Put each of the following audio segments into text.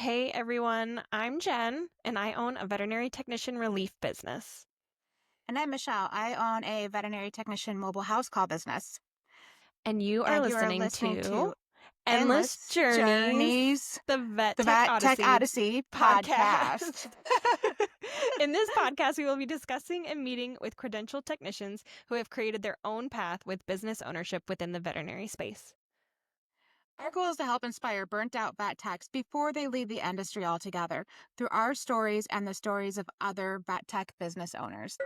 Hey everyone, I'm Jen, and I own a veterinary technician relief business. And I'm Michelle. I own a veterinary technician mobile house call business. And you are And you are listening listening to to Endless Endless Journeys, Journeys, the Vet the Tech Vet Tech Odyssey Odyssey podcast. podcast. In this podcast, we will be discussing and meeting with credentialed technicians who have created their own path with business ownership within the veterinary space. Our goal is to help inspire burnt out vet techs before they leave the industry altogether through our stories and the stories of other vet tech business owners.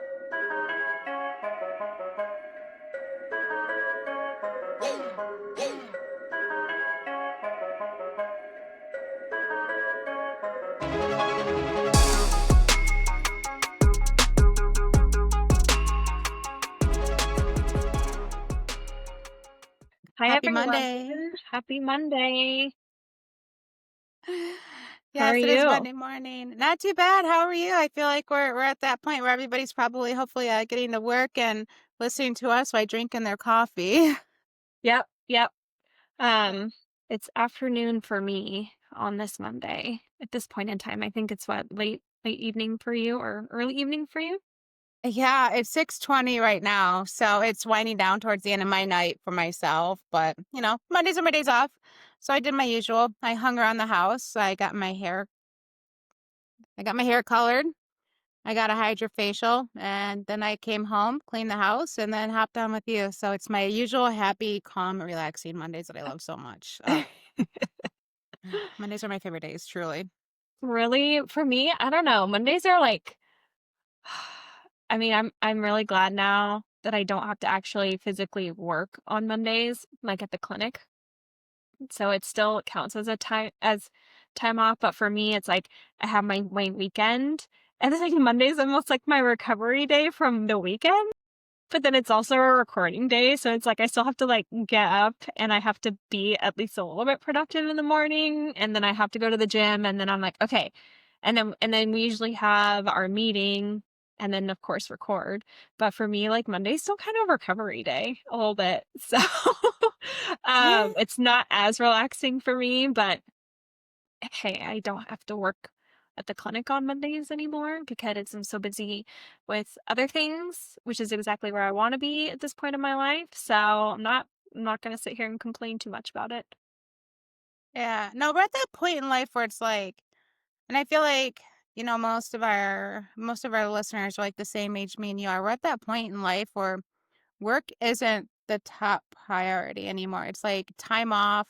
Hi Happy everyone, Monday. happy Monday. How are Yes, it is you? Monday morning. Not too bad. How are you? I feel like we're at that point where everybody's probably hopefully getting to work and listening to us while drinking their coffee. Yep. Um, it's afternoon for me on this Monday at this point in time. I think it's what, late evening for you or early evening for you? Yeah, it's 6:20 right now, so it's winding down towards the end of my night for myself, but, Mondays are my days off, so I did my usual. I hung around the house. I got my hair colored. I got a hydrofacial, and then I came home, cleaned the house, and then hopped on with you. So it's my usual happy, calm, relaxing Mondays that I love so much. Mondays are my favorite days, truly. Really? For me, I don't know. Mondays are like I mean, I'm really glad now that I don't have to actually physically work on Mondays, like at the clinic. So it still counts as time off, but for me it's like I have my weekend and then like Monday's almost like my recovery day from the weekend. But then it's also a recording day, so it's like I still have to like get up and I have to be at least a little bit productive in the morning, and then I have to go to the gym, and then I'm like, okay. And then we usually have our meeting and then of course record. But for me, like Monday's still kind of recovery day a little bit. So Yeah. it's not as relaxing for me, but hey, I don't have to work at the clinic on Mondays anymore because I'm so busy with other things, which is exactly where I want to be at this point in my life. So I'm not going to sit here and complain too much about it. Yeah. No, we're at that point in life where it's like, and I feel like, most of our listeners are like the same age me and you are. We're at that point in life where work isn't the top priority anymore. It's like time off,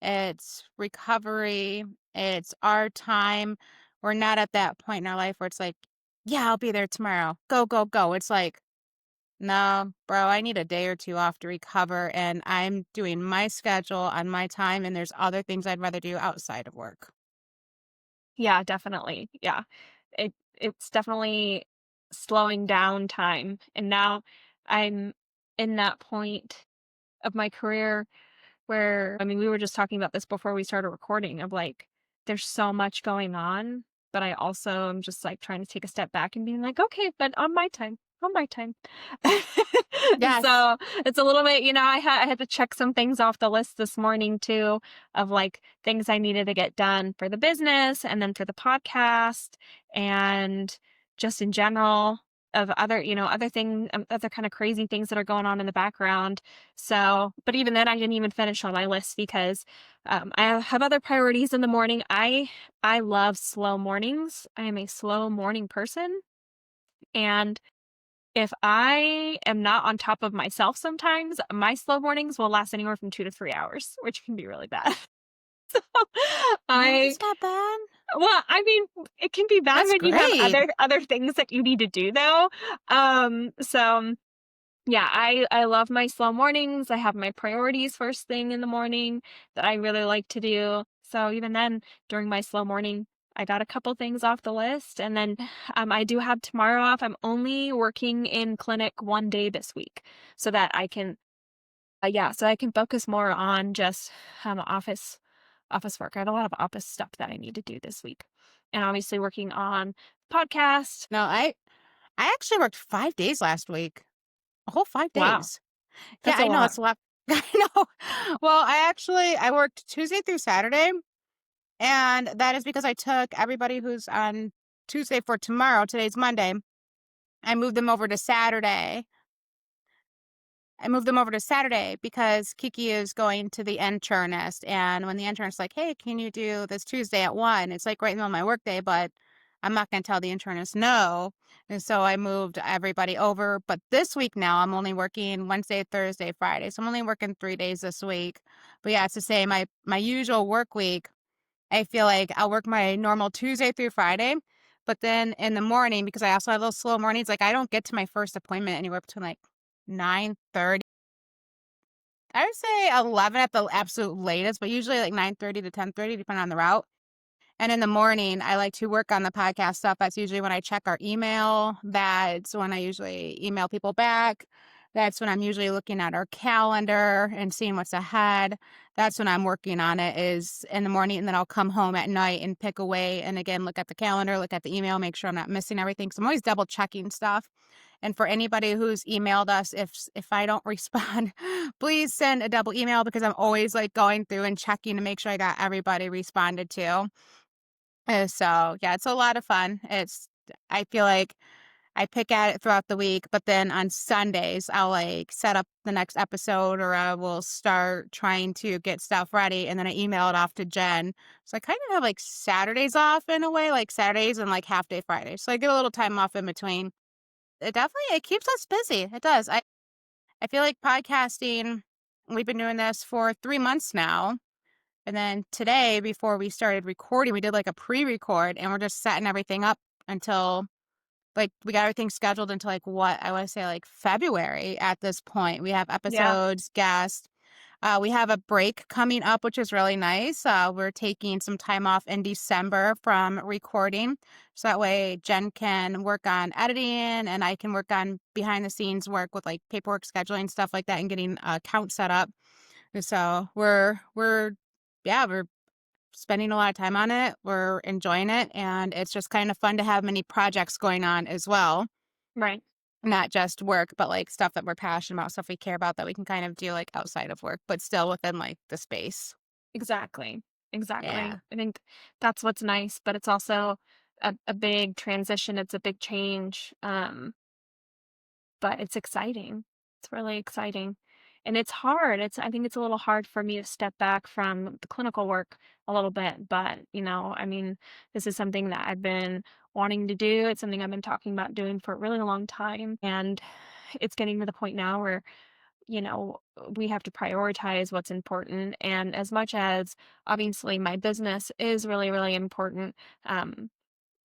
it's recovery, it's our time. We're not at that point in our life where it's like, yeah, I'll be there tomorrow. Go, go, go. It's like, no, bro, I need a day or two off to recover, and I'm doing my schedule on my time, and there's other things I'd rather do outside of work. Yeah, definitely. Yeah. It's definitely slowing down time. And now I'm in that point of my career where, I mean, we were just talking about this before we started recording of like, there's so much going on, but I also am just like trying to take a step back and being like, okay, but on my time. Yes. So it's a little bit, I had to check some things off the list this morning too, of like things I needed to get done for the business and then for the podcast and just in general of other, other kind of crazy things that are going on in the background. So, but even then, I didn't even finish on my list because I have other priorities in the morning. I love slow mornings. I am a slow morning person, and if I am not on top of myself, sometimes my slow mornings will last anywhere from 2 to 3 hours, which can be really bad. So No, I that's not bad. well, I mean, it can be bad That's when you have great. other things that you need to do though. So yeah, I love my slow mornings. I have my priorities first thing in the morning that I really like to do. So even then, during my slow morning, I got a couple things off the list, and then I do have tomorrow off. I'm only working in clinic one day this week, so that I can, yeah, so I can focus more on just office work. I have a lot of office stuff that I need to do this week, and obviously working on podcast. No, I actually worked 5 days last week. A whole 5 Wow, days. Yeah, that's a I know, lot. it's a lot. I know. Well, I worked Tuesday through Saturday, And that is because I took everybody who's on Tuesday for tomorrow. Today's Monday. I moved them over to Saturday. I moved them over to Saturday because Kiki is going to the internist. And when the internist's like, hey, can you do this Tuesday at 1? It's like right in the middle of my workday, but I'm not going to tell the internist no. And so I moved everybody over. But this week now, I'm only working Wednesday, Thursday, Friday. So I'm only working 3 days this week. But yeah, it's to say my usual work week. I feel like I'll work my normal Tuesday through Friday. But then in the morning, because I also have those slow mornings, like I don't get to my first appointment anywhere between like 9:30. I would say 11 at the absolute latest, but usually like 9:30 to 10:30, depending on the route. And in the morning, I like to work on the podcast stuff. That's usually when I check our email. That's when I usually email people back. That's when I'm usually looking at our calendar and seeing what's ahead. That's when I'm working on it is in the morning. And then I'll come home at night and pick away. And again, look at the calendar, look at the email, make sure I'm not missing everything. So I'm always double checking stuff. And for anybody who's emailed us, if I don't respond, please send a double email because I'm always like going through and checking to make sure I got everybody responded to. So yeah, it's a lot of fun. I feel like I pick at it throughout the week, but then on Sundays I'll like set up the next episode or I will start trying to get stuff ready and then I email it off to Jen. So I kind of have like Saturdays off in a way, like Saturdays and like half day Fridays. So I get a little time off in between. It keeps us busy. It does. I feel like podcasting, we've been doing this for 3 months now. And then today, before we started recording, we did like a pre-record and we're just setting everything up until like we got everything scheduled until like what I want to say like February at this point. We have Yeah. episodes, guests. We have a break coming up, which is really nice. We're taking some time off in December from recording. So that way Jen can work on editing and I can work on behind the scenes work with like paperwork scheduling, stuff like that, and getting a account set up. So yeah, we're spending a lot of time on it. We're enjoying it. And it's just kind of fun to have many projects going on as well. Right. Not just work, but like stuff that we're passionate about, stuff we care about that we can kind of do like outside of work, but still within like the space. Exactly. Exactly. Yeah. I think that's what's nice, but it's also a big transition. It's a big change. But it's exciting. It's really exciting. And it's hard. I think it's a little hard for me to step back from the clinical work a little bit, but I mean, this is something that I've been wanting to do. It's something I've been talking about doing for a really long time. And it's getting to the point now where, you know, we have to prioritize what's important. And as much as obviously my business is really, really important, um,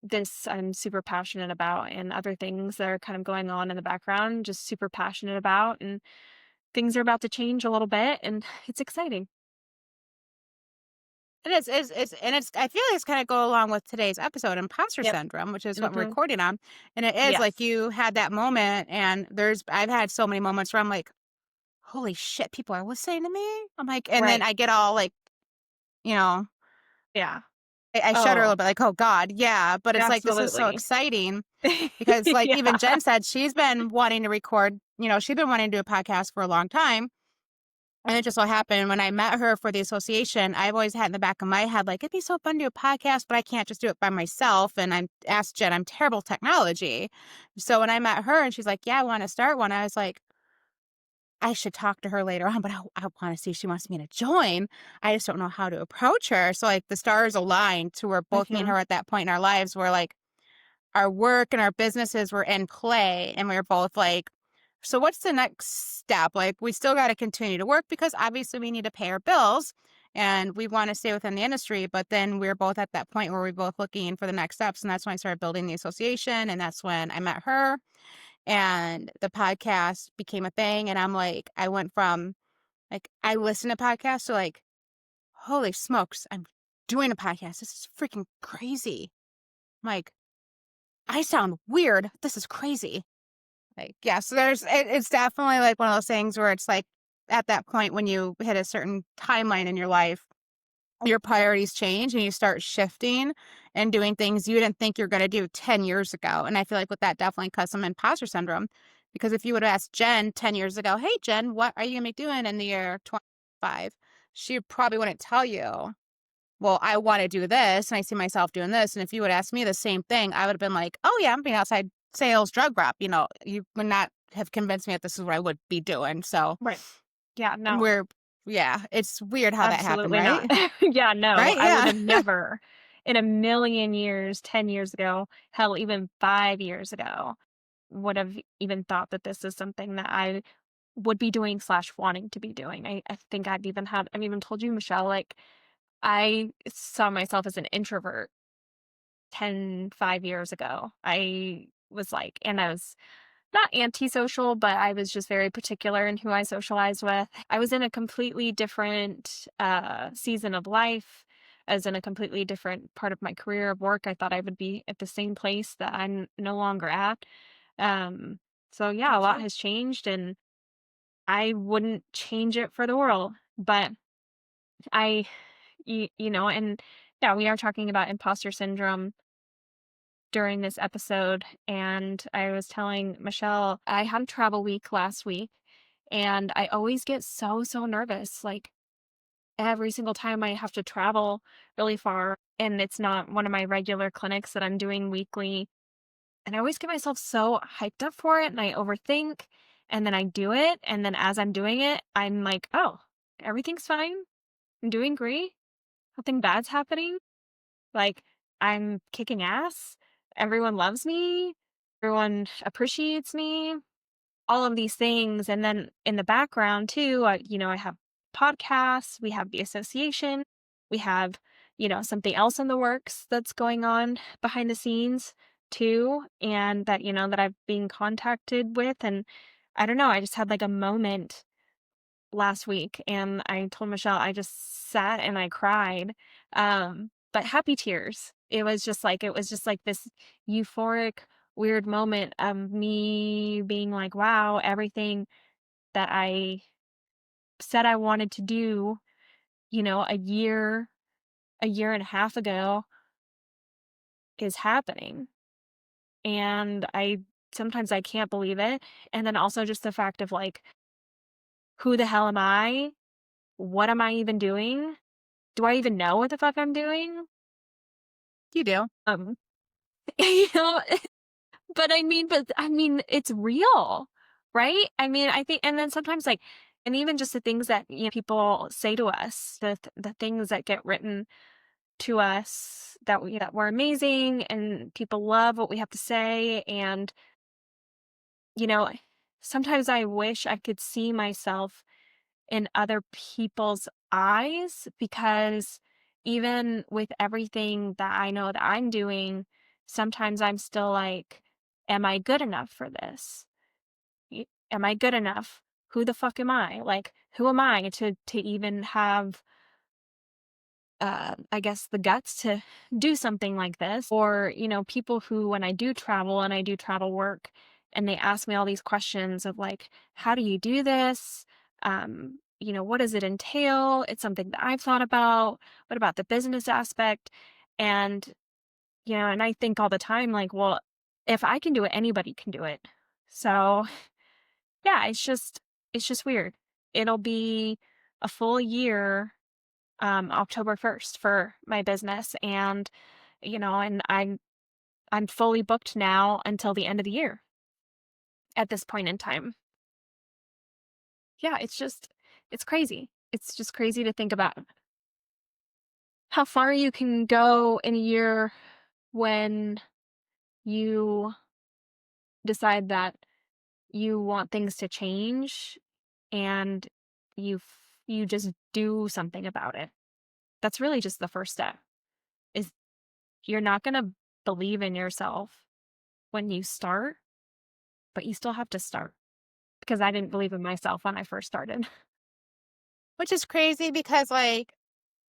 this I'm super passionate about, and other things that are kind of going on in the background, just super passionate about, and things are about to change a little bit, and it's exciting. It and it's, I feel like it's kind of go along with today's episode, imposter Yep. syndrome, which is what we're Mhm. recording on. And it is like Yes. you had that moment, and I've had so many moments where I'm like, holy shit, people are listening to me. I'm like, and then Right. I get all like, you know, Yeah. I shudder a Oh, little bit, like, oh God, yeah. But it's like, this is so absolutely. exciting because, like, even Yeah. Jen said she's been wanting to record, she's been wanting to do a podcast for a long time. And it just so happened when I met her for the association, I've always had in the back of my head, like, it'd be so fun to do a podcast, but I can't just do it by myself. And I asked Jen, I'm terrible technology. So when I met her and she's like, yeah, I want to start one, I was like, I should talk to her later on, but I want to see if she wants me to join. I just don't know how to approach her. So, like, the stars aligned to where both me and Mhm. her at that point in our lives were like, our work and our businesses were in play. And we were both like, so what's the next step? Like, we still got to continue to work because obviously we need to pay our bills and we want to stay within the industry. But then we are both at that point where we're both looking for the next steps. And that's when I started building the association. And that's when I met her and the podcast became a thing. And I'm like, I went from like, I listen to podcasts to like, holy smokes, I'm doing a podcast. This is freaking crazy. I'm like, I sound weird. This is crazy. Like, yeah, so it's definitely like one of those things where it's like at that point when you hit a certain timeline in your life, your priorities change and you start shifting and doing things you didn't think you're going to do 10 years ago. And I feel like with that definitely cause some imposter syndrome. Because if you would have asked Jen 10 years ago, hey, Jen, what are you going to be doing in the year 25? She probably wouldn't tell you. well, I want to do this and I see myself doing this. And if you would ask me the same thing, I would have been like, oh, yeah, I'm being outside sales drug rep. You would not have convinced me that this is what I would be doing. So Right. Yeah, no, we're, yeah, it's weird how that happened, absolutely not. right? Yeah, no, Right? I would Yeah. have never in a million years, 10 years ago, hell, even 5 years ago, would have even thought that this is something that I would be doing slash wanting to be doing. I think I've even told you, Michelle, like, I saw myself as an introvert 5 years ago. I was not antisocial, but I was just very particular in who I socialized with. I was in a completely different season of life. I was in a completely different part of my career of work. I thought I would be at the same place that I'm no longer at. Um, so yeah, Me a lot too. has changed, and I wouldn't change it for the world. But I, and yeah, we are talking about imposter syndrome during this episode, and I was telling Michelle I had a travel week last week, and I always get so nervous, like, every single time I have to travel really far, and it's not one of my regular clinics that I'm doing weekly, and I always get myself so hyped up for it, and I overthink, and then I do it, and then as I'm doing it, I'm like, "Oh, everything's fine. I'm doing great. Nothing bad's happening." Like, I'm kicking ass. Everyone loves me. Everyone appreciates me. All of these things. And then in the background too, I have podcasts, we have the association, we have, something else in the works that's going on behind the scenes too. And that I've been contacted with. And I don't know, I just had like a moment last week, and I told Michelle I just sat and I cried, but happy tears. It was just like this euphoric, weird moment of me being like, "Wow, everything that I said I wanted to do, a year and a half ago is happening." And I sometimes I can't believe it, and then also just the fact of like, who the hell am I? What am I even doing? Do I even know what the fuck I'm doing? You do. Um, you know, but I mean, it's real, right? I mean, I think, and then sometimes like, and even just the things that, people say to us, the things that get written to us that we're amazing and people love what we have to say. And, you know, sometimes I wish I could see myself in other people's eyes, because even with everything that I know that I'm doing, sometimes I'm still like, am I good enough for this? Am I good enough? Who the fuck am I? Like, who am I to even have I guess the guts to do something like this? Or, people who, when I do travel and I do travel work, and they ask me all these questions of like, how do you do this? What does it entail? It's something that I've thought about. What about the business aspect? And, and I think all the time, like, well, if I can do it, anybody can do it. So yeah, it's just weird. It'll be a full year, October 1st for my business, and I'm fully booked now until the end of the year at this point in time. Yeah, it's crazy. It's just crazy to think about how far you can go in a year when you decide that you want things to change, and you just do something about it. That's really just the first step. Is You're not going to believe in yourself when you start, but you still have to start, because I didn't believe in myself when I first started. Which is crazy because, like,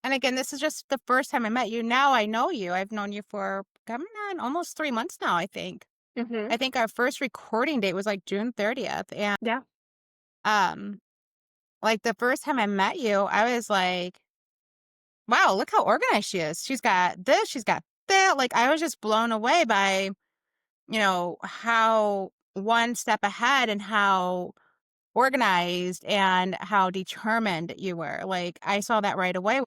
and again, this is just the first time I met you. Now I know you. I've known you for coming on almost 3 months now, I think. Mhm. I think our first recording date was like June 30th. And Yeah. um, like the first time I met you, I was like, wow, look how organized she is. She's got this, she's got that. Like I was just blown away by, how one step ahead and how organized and how determined you were. Like I saw that right away.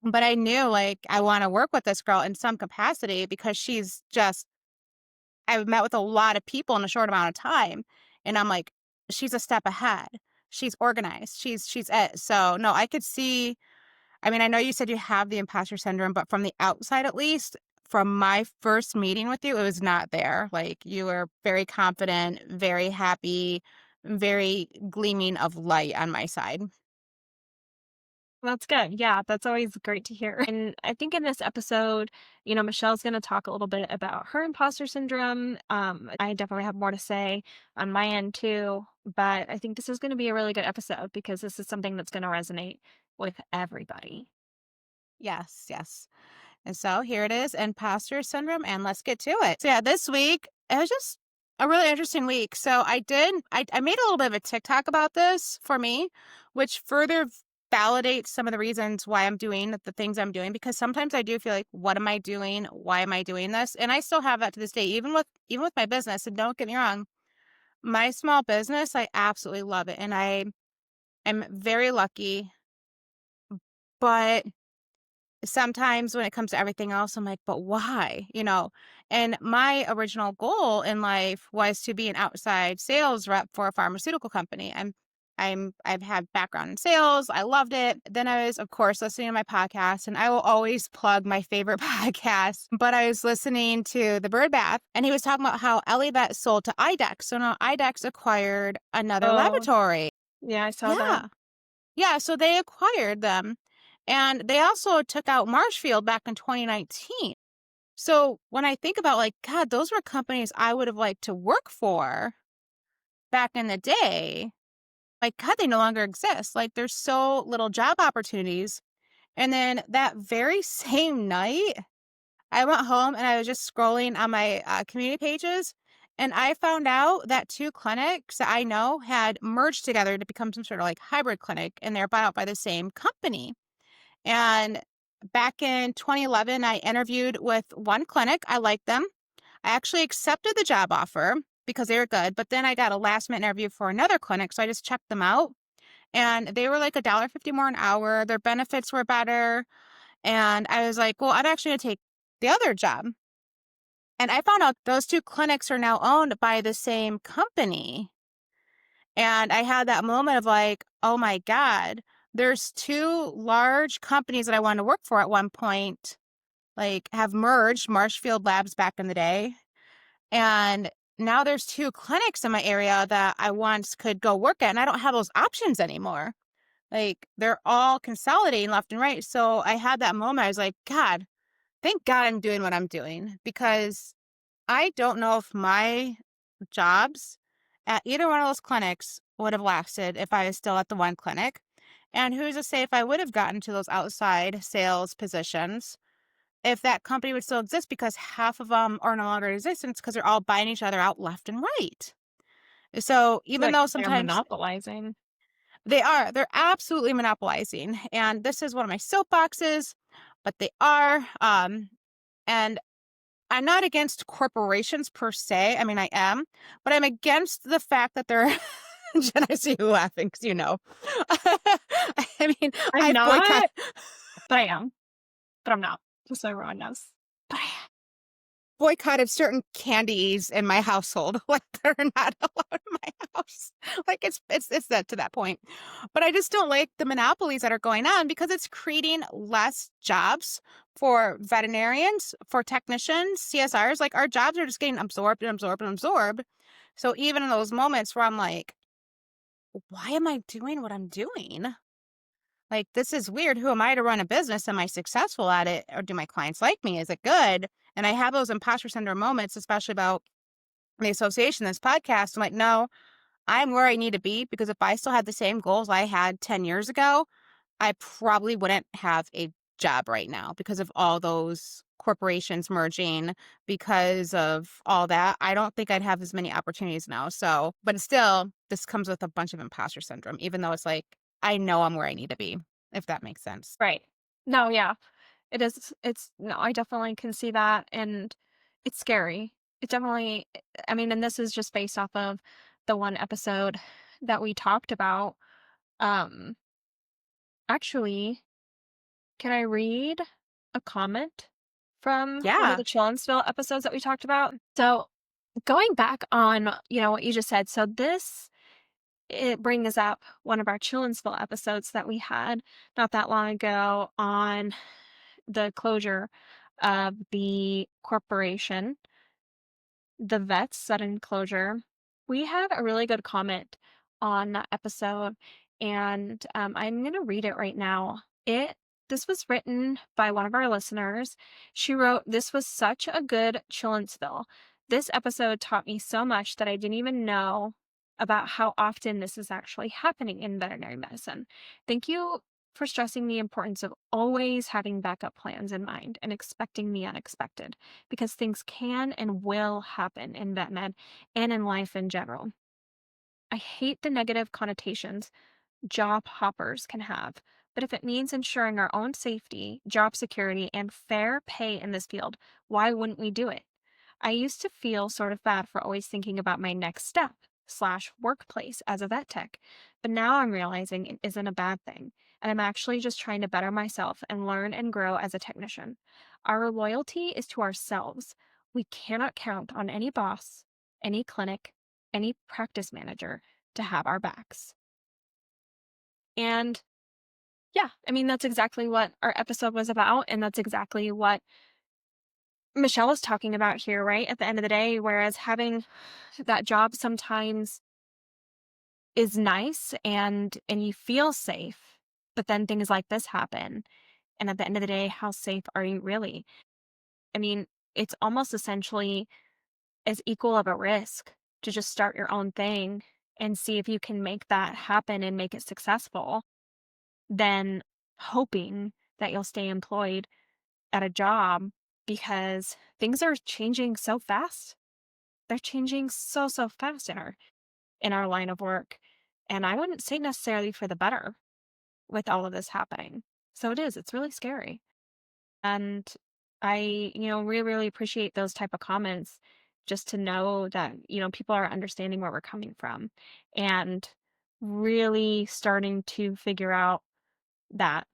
But I knew, like, I wanna work with this girl in some capacity because she's just I've met with a lot of people in a short amount of time, and I'm like, "She's a step ahead. She's organized. She's it." So, no, I could see I mean, I know you said you have the imposter syndrome, but from the outside, at least, from my first meeting with you, it was not there. Like, you were very confident, very happy, very gleaming of light on my side. That's good. Yeah, that's always great to hear. And I think in this episode, Michelle's going to talk a little bit about her imposter syndrome. I definitely have more to say on my end too, but I think this is going to be a really good episode because this is something that's going to resonate with everybody. Yes, yes. And so here it is, imposter syndrome, and let's get to it. So yeah, this week it was just a really interesting week. So I made a little bit of a TikTok about this for me, which further validates some of the reasons why I'm doing the things I'm doing because sometimes I do feel like, what am I doing? Why am I doing this? And I still have that to this day, even with my business. And don't get me wrong, my small business, I absolutely love it. And I am very lucky, but sometimes when it comes to everything else, I'm like, but why? And my original goal in life was to be an outside sales rep for a pharmaceutical company. I've had background in sales. I loved it. Then I was, of course, listening to my podcast, and I will always plug my favorite podcast. But I was listening to the Bird Bath, and he was talking about how Ellie Vet sold to IDEX. So now IDEX acquired another Oh, laboratory. yeah, I saw that. Yeah. Yeah, so they acquired them, and they also took out Marshfield back in 2019. So when I think about, like, God, those were companies I would have liked to work for back in the day. Like, God, they no longer exist. Like, there's so little job opportunities. And then that very same night, I went home and I was just scrolling on my community pages, and I found out that two clinics that I know had merged together to become some sort of like hybrid clinic, and they're bought out by the same company. And back in 2011, I interviewed with one clinic. I liked them. I actually accepted the job offer because they were good. But then I got a last minute interview for another clinic. So I just checked them out. And they were like $1.50 more an hour. Their benefits were better. And I was like, well, I'm actually going to take the other job. And I found out those two clinics are now owned by the same company. And I had that moment of like, oh my God, there's two large companies that I wanted to work for at one point, like have merged Marshfield Labs back in the day. And now there's two clinics in my area that I once could go work at, and I don't have those options anymore. Like they're all consolidating left and right. So I had that moment. I was like, God, thank God I'm doing what I'm doing because I don't know if my jobs at either one of those clinics would have lasted if I was still at the one clinic. And who's to say if I would have gotten to those outside sales positions, if that company would still exist because half of them are no longer in existence because they're all buying each other out left and right. So It's even like though they're sometimes monopolizing. they're absolutely monopolizing. And this is one of my soapboxes, but they are. And I'm not against corporations per se. I mean, I am, but I'm against the fact that they're Jen, I see you laughing because I mean, I'm I've not, boycotted but I am, but I'm not, just so everyone knows. But boycotted certain candies in my household. Like they're not allowed in my house. Like it's that to that point. But I just don't like the monopolies that are going on because it's creating less jobs for veterinarians, for technicians, CSRs. Like our jobs are just getting absorbed and absorbed and absorbed. So even in those moments where I'm like, why am I doing what I'm doing? Like, this is weird. Who am I to run a business? Am I successful at it? Or do my clients like me? Is it good? And I have those imposter syndrome moments, especially about the association, this podcast. I'm like, no, I'm where I need to be because if I still had the same goals I had 10 years ago, I probably wouldn't have a job right now because of all those corporations merging, because of all that. I don't think I'd have as many opportunities now. So, but still, this comes with a bunch of imposter syndrome, even though it's like, I know I'm where I need to be, if that makes sense. right. No, yeah. It is it's no, I definitely can see that, and it's scary. It definitely I mean, and this is just based off of the one episode that we talked about. Um, actually, Can I read a comment from one of Yeah. the Chillinsville episodes that we talked about? So, going back on, what you just said. So this it brings up one of our Chillinsville episodes that we had not that long ago on the closure of the corporation, the vet's sudden closure. We had a really good comment on that episode, and I'm going to read it right now. This was written by one of our listeners. She wrote, "This was such a good Chillinsville. This episode taught me so much that I didn't even know about how often this is actually happening in veterinary medicine. Thank you for stressing the importance of always having backup plans in mind and expecting the unexpected, because things can and will happen in vet med and in life in general. I hate the negative connotations job hoppers can have, but if it means ensuring our own safety, job security, and fair pay in this field, why wouldn't we do it? I used to feel sort of bad for always thinking about my next step slash workplace as a vet tech, but now I'm realizing it isn't a bad thing, and I'm actually just trying to better myself and learn and grow as a technician. Our loyalty is to ourselves. We cannot count on any boss, any clinic, any practice manager to have our backs." And yeah, I mean, that's exactly what our episode was about. And that's exactly what Michelle is talking about here, right? At the end of the day, whereas having that job sometimes is nice and you feel safe, but then things like this happen. And at the end of the day, how safe are you really? I mean, it's almost essentially as equal of a risk to just start your own thing and see if you can make that happen and make it successful than hoping that you'll stay employed at a job, because things are changing so fast. They're changing so, so fast in our line of work. And I wouldn't say necessarily for the better with all of this happening. So it's really scary. And I, really, really appreciate those type of comments, just to know that, people are understanding where we're coming from and really starting to figure out that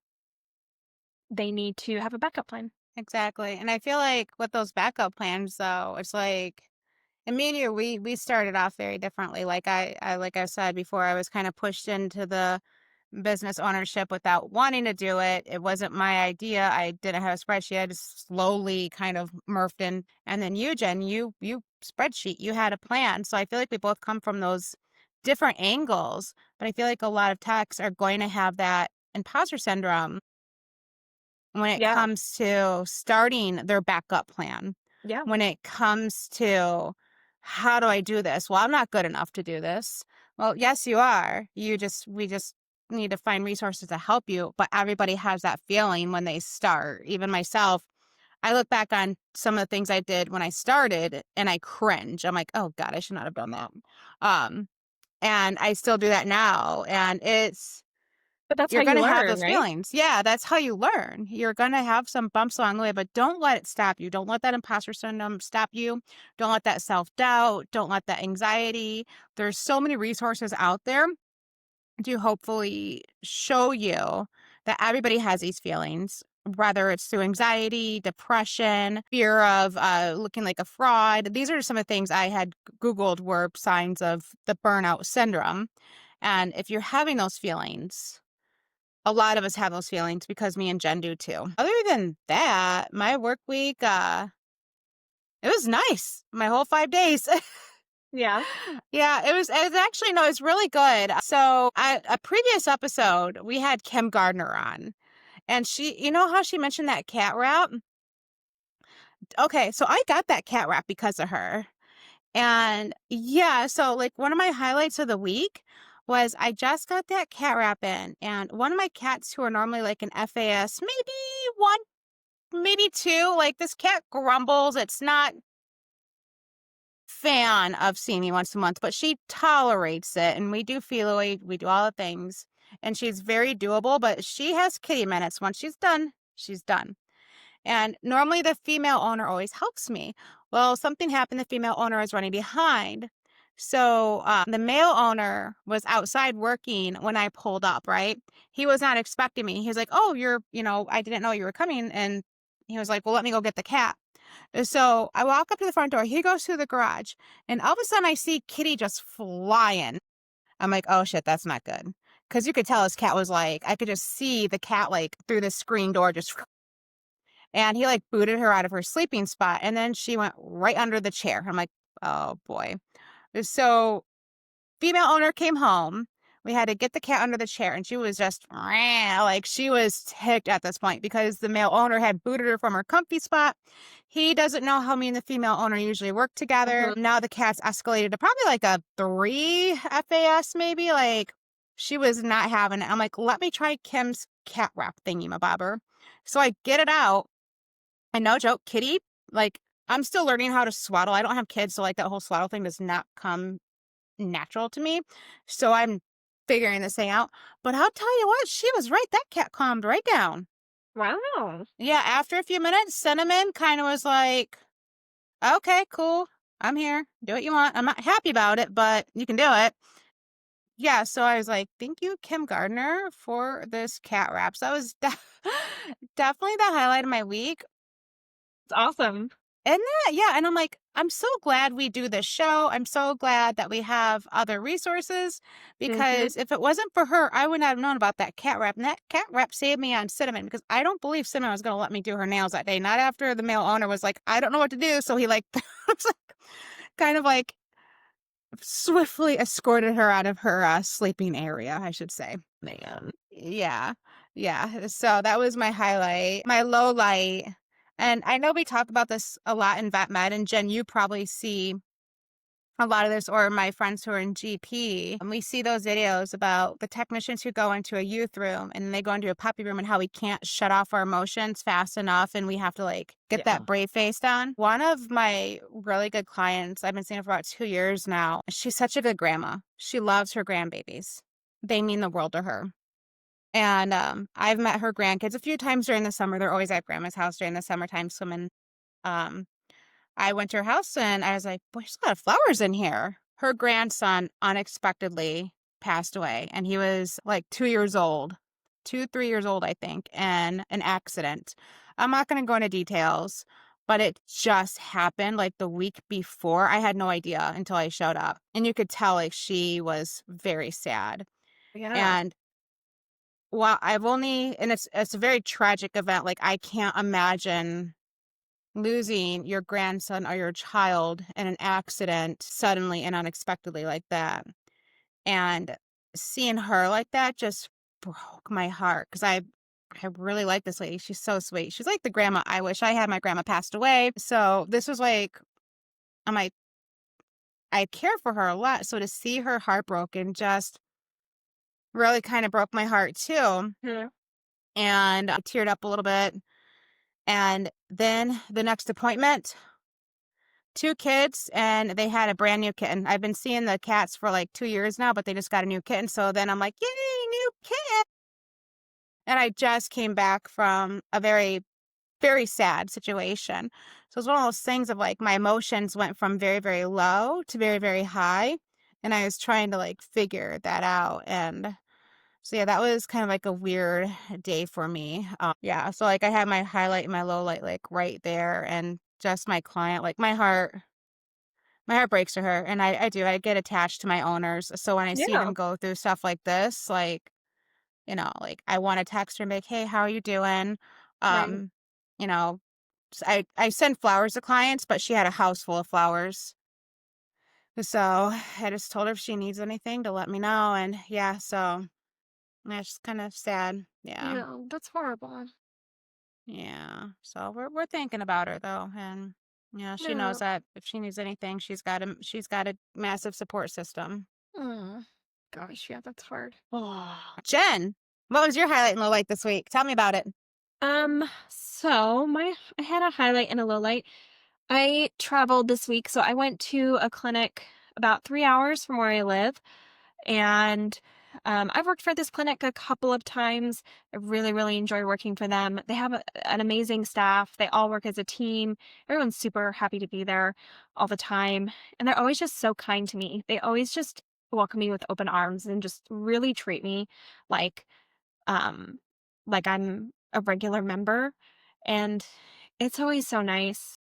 they need to have a backup plan. Exactly. And I feel like with those backup plans though, it's like and me and you, we started off very differently. Like I said before, I was kind of pushed into the business ownership without wanting to do it. It wasn't my idea. I didn't have a spreadsheet. I just slowly kind of morphed in. And then you, Jen, you spreadsheet, you had a plan. So I feel like we both come from those different angles. But I feel like a lot of techs are going to have that imposter syndrome when it Yeah. comes to starting their backup plan, Yeah. when it comes to how do I do this? Well, I'm not good enough to do this. Well, yes, you are. We just need to find resources to help you. But everybody has that feeling when they start. Even myself, I look back on some of the things I did when I started and I cringe. I'm like, oh God, I should not have done that. Um, and I still do that now. And But that's how you're you gonna have learn, those right? feelings. Yeah, that's how you learn. You're gonna have some bumps along the way, but don't let it stop you. Don't let that imposter syndrome stop you. Don't let that self-doubt. Don't let that anxiety. There's so many resources out there to hopefully show you that everybody has these feelings, whether it's through anxiety, depression, fear of looking like a fraud. These are some of the things I had Googled were signs of the burnout syndrome. And if you're having those feelings, a lot of us have those feelings because me and Jen do too. Other than that, my work week, it was nice. My whole 5 days. Yeah. Yeah, it was actually, no, it's really good. So at a previous episode, we had Kim Gardner on. And you know how she mentioned that cat wrap? Okay, so I got that cat wrap because of her. And yeah, so like one of my highlights of the week was I just got that cat wrap in. And one of my cats who are normally like an FAS, maybe one, maybe two, like this cat grumbles. It's not fan of seeing me once a month, but she tolerates it. And we do feloid, we do all the things. And she's very doable, but she has kitty minutes. Once she's done, she's done. And normally the female owner always helps me. Well, something happened. The female owner is running behind. So, the male owner was outside working when I pulled up, right? He was not expecting me. He was like, "Oh, I didn't know you were coming." And he was like, "Well, let me go get the cat." So I walk up to the front door. He goes through the garage, and all of a sudden I see Kitty just flying. I'm like, "Oh shit, that's not good." Because you could tell his cat was like, I could just see the cat like through the screen door, just, and he like booted her out of her sleeping spot. And then she went right under the chair. I'm like, "Oh boy." So female owner came home. We had to get the cat under the chair, and she was just like she was ticked at this point because the male owner had booted her from her comfy spot. He doesn't know how me and the female owner usually work together. Mhm. Now the cat's escalated to probably like a 3 FAS, maybe. Like she was not having it. I'm like, let me try Kim's cat wrap thingy, my bobber. So I get it out, and no joke, Kitty, like I'm still learning how to swaddle. I don't have kids, so like that whole swaddle thing does not come natural to me. So I'm figuring this thing out. But I'll tell you what, she was right. That cat calmed right down. Wow. Yeah, after a few minutes, Cinnamon kind of was like, okay, cool. I'm here. Do what you want. I'm not happy about it, but you can do it. Yeah, so I was like, thank you, Kim Gardner, for this cat wrap. So that was definitely the highlight of my week. It's awesome. And that, yeah, and I'm like, I'm so glad we do this show. I'm so glad that we have other resources Mhm. because if it wasn't for her, I would not have known about that cat wrap. And that cat wrap saved me on Cinnamon because I don't believe Cinnamon was going to let me do her nails that day. Not after the male owner was like, I don't know what to do. So he like, was like kind of like swiftly escorted her out of her sleeping area, I should say. Man. Yeah. Yeah. So that was my highlight. My low light. And I know we talk about this a lot in vet med, and Jen, you probably see a lot of this, or my friends who are in GP. And we see those videos about the technicians who go into a youth room and they go into a puppy room and how we can't shut off our emotions fast enough and we have to like get Yeah. that brave face on. One of my really good clients, I've been seeing her for about 2 years now. She's such a good grandma. She loves her grandbabies. They mean the world to her. And, I've met her grandkids a few times during the summer. They're always at grandma's house during the summertime swimming. Um, I went to her house and I was like, "Boy, there's a lot of flowers in here." Her grandson unexpectedly passed away, and he was like 2 years old, 2, 3 years old, I think, in an accident. I'm not gonna go into details, but it just happened like the week before. I had no idea until I showed up, and you could tell like she was very sad. Yeah. And well, I've only and it's a very tragic event, like, I can't imagine losing your grandson or your child in an accident suddenly and unexpectedly like that, and seeing her like that just broke my heart because I really like this lady, she's so sweet. She's like the grandma I wish I had. My grandma passed away, so this was like I'm like, I care for her a lot, so to see her heartbroken just really kinda broke my heart too, Mhm. and I teared up a little bit. And then the next appointment, 2 kids, and they had a brand new kitten. I've been seeing the cats for like 2 years now, but they just got a new kitten. So then I'm like, yay, new kitten. And I just came back from a very, very sad situation. So it's one of those things of like my emotions went from very, very low to very, very high. And I was trying to like figure that out. And so yeah, that was kind of like a weird day for me. Yeah, so like I had my highlight and my low light like right there, and just my client, like my heart breaks to her, and I get attached to my owners. So when I see Yeah. them go through stuff like this, like like I want to text her and be like, "Hey, how are you doing?" Right. Um, you know, I send flowers to clients, but she had a house full of flowers. So I just told her if she needs anything to let me know. And yeah, so that's just kind of sad. Yeah. Yeah. That's horrible. Yeah. So we're thinking about her though, and yeah, she knows No. that if she needs anything, she's got a massive support system. Mm. Gosh, yeah, that's hard. Oh. Jen, what was your highlight and low light this week? Tell me about it. So I had a highlight and a low light. I traveled this week, so I went to a clinic about 3 hours from where I live, and I've worked for this clinic a couple of times. I really, really enjoy working for them. They have an amazing staff. They all work as a team. Everyone's super happy to be there all the time. And they're always just so kind to me. They always just welcome me with open arms and just really treat me like um like I'm a regular member. And it's always so nice.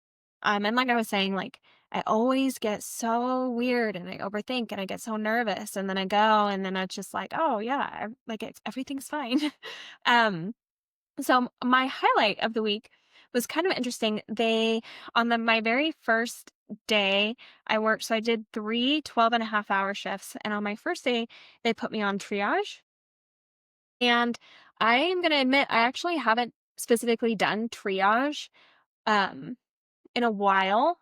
And like I was saying, like I always get so weird and I overthink and I get so nervous and then I go and then it's just like, oh yeah, everything's fine. um, my highlight of the week was kind of interesting. They on my very first day I worked, so I did 3 12.5 hour shifts. And on my first day, they put me on triage. And I am gonna admit I actually haven't specifically done triage. Um, in a while.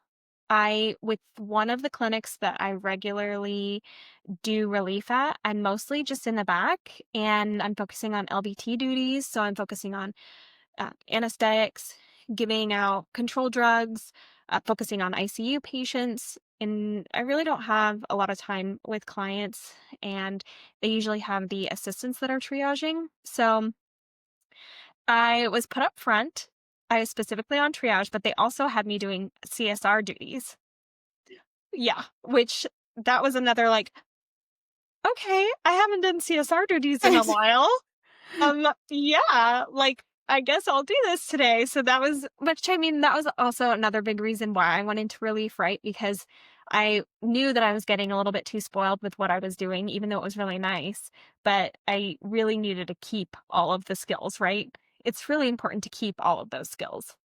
I with one of the clinics that I regularly do relief at, I'm mostly just in the back and I'm focusing on LBT duties. So I'm focusing on anesthetics, giving out control drugs, focusing on ICU patients. And I really don't have a lot of time with clients, and they usually have the assistants that are triaging. So I was put up front. I was specifically on triage, but they also had me doing CSR duties. Yeah, which that was another like, okay, I haven't done CSR duties in a while. Yeah, like I guess I'll do this today. So that was, which I mean, that was also another big reason why I went into relief, right? Because I knew that I was getting a little bit too spoiled with what I was doing, even though it was really nice. But I really needed to keep all of the skills, right? It's really important to keep all of those skills.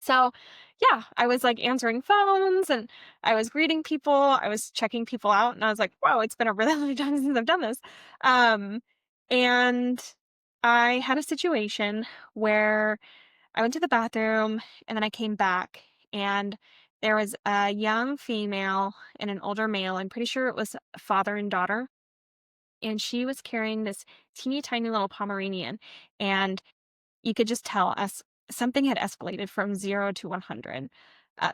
So, yeah, I was like answering phones and I was greeting people, I was checking people out, and I was like, "Wow, it's been a really long time since I've done this." Um, and I had a situation where I went to the bathroom and then I came back and there was a young female and an older male. I'm pretty sure it was father and daughter, and she was carrying this teeny tiny little Pomeranian, and you could just tell us something had escalated from 0 to 100.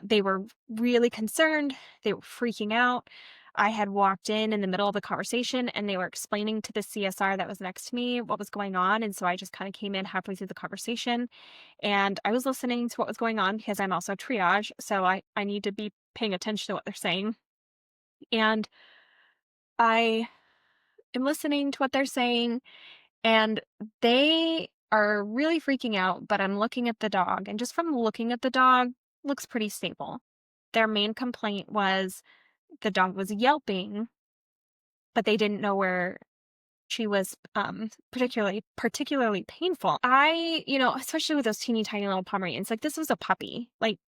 They were really concerned. They were freaking out. I had walked in the middle of the conversation and they were explaining to the CSR that was next to me what was going on. And so I just kind of came in halfway through the conversation and I was listening to what was going on because I'm also triage. So I need to be paying attention to what they're saying. And I am listening to what they're saying, and they are really freaking out, but I'm looking at the dog, and just from looking at the dog, looks pretty stable. Their main complaint was the dog was yelping, but they didn't know where she was particularly painful. Especially with those teeny tiny little Pomeranians, like this was a puppy. Like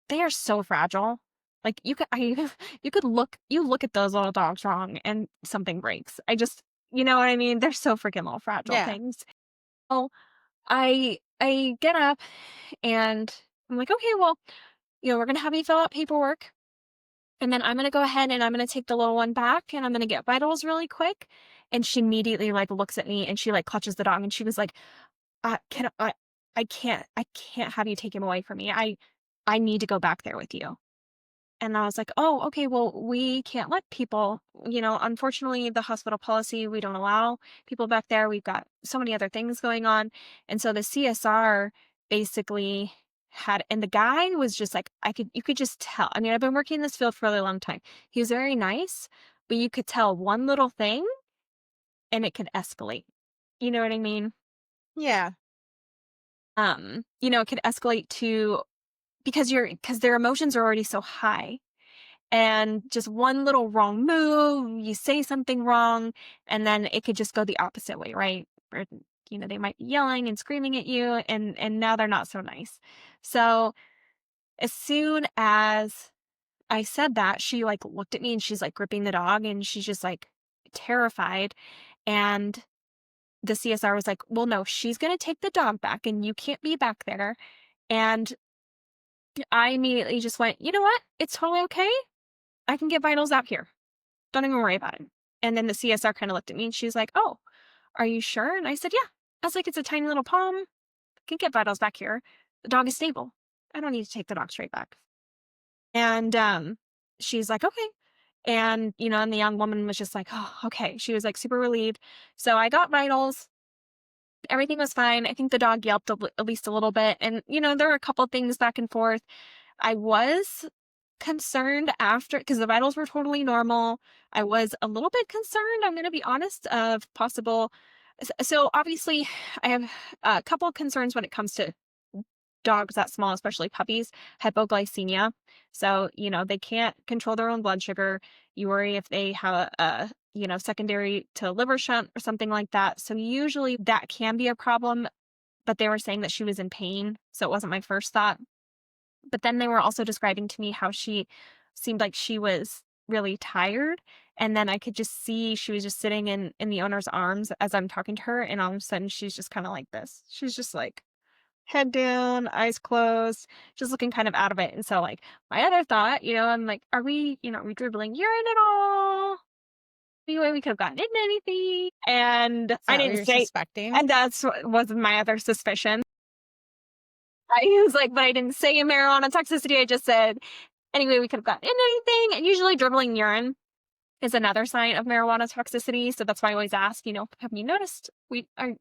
they are so fragile. Like you look at those little dogs wrong and something breaks. You know what I mean? They're so freaking little fragile Yeah. things. Oh, I get up and I'm like, "Okay, well, we're gonna have you fill out paperwork, and then I'm gonna go ahead and I'm gonna take the little one back and I'm gonna get vitals really quick." And she immediately like looks at me and she like clutches the dog and she was like, can I can't have you take him away from me. I need to go back there with you." And I was like, "Oh, okay, well, we can't let people, unfortunately, the hospital policy, we don't allow people back there. We've got so many other things going on." And so the CSR basically and the guy was just like, you could just tell. I mean, I've been working in this field for a really long time. He was very nice, but you could tell one little thing and it could escalate. You know what I mean? Yeah. It could escalate to because their emotions are already so high. And just one little wrong move, you say something wrong, and then it could just go the opposite way, right? Or, they might be yelling and screaming at you, and now they're not so nice. So as soon as I said that, she like looked at me and she's like gripping the dog and she's just like terrified. And the CSR was like, "Well, no, she's gonna take the dog back and you can't be back there." And I immediately just went, "You know what? It's totally okay. I can get vitals out here. Don't even worry about it." And then the CSR kind of looked at me and she's like, "Oh, are you sure?" And I said, "Yeah." I was like, "It's a tiny little palm. Can get vitals back here. The dog is stable. I don't need to take the dog straight back." And she's like, "Okay." And, and the young woman was just like, "Oh, okay." She was like super relieved. So I got vitals. Everything was fine. I think the dog yelped at least a little bit. And, there were a couple things back and forth. I was concerned after because the vitals were totally normal. I was a little bit concerned, I'm going to be honest, of possible. So obviously, I have a couple of concerns when it comes to dogs that small, especially puppies, hypoglycemia. So, they can't control their own blood sugar. You worry if they have secondary to liver shunt or something like that. So usually that can be a problem, but they were saying that she was in pain. So it wasn't my first thought. But then they were also describing to me how she seemed like she was really tired. And then I could just see she was just sitting in the owner's arms as I'm talking to her. And all of a sudden she's just kind of like this. She's just like head down, eyes closed, just looking kind of out of it. And so like my other thought, I'm like, are we dribbling urine at all? Any way we could have gotten into anything? And Is I that what didn't you're say, suspecting? and that's what was my other suspicion. I was like, but I didn't say marijuana toxicity. I just said anyway, we could have gotten into anything. And usually dribbling urine is another sign of marijuana toxicity. So that's why I always ask, have you noticed we are,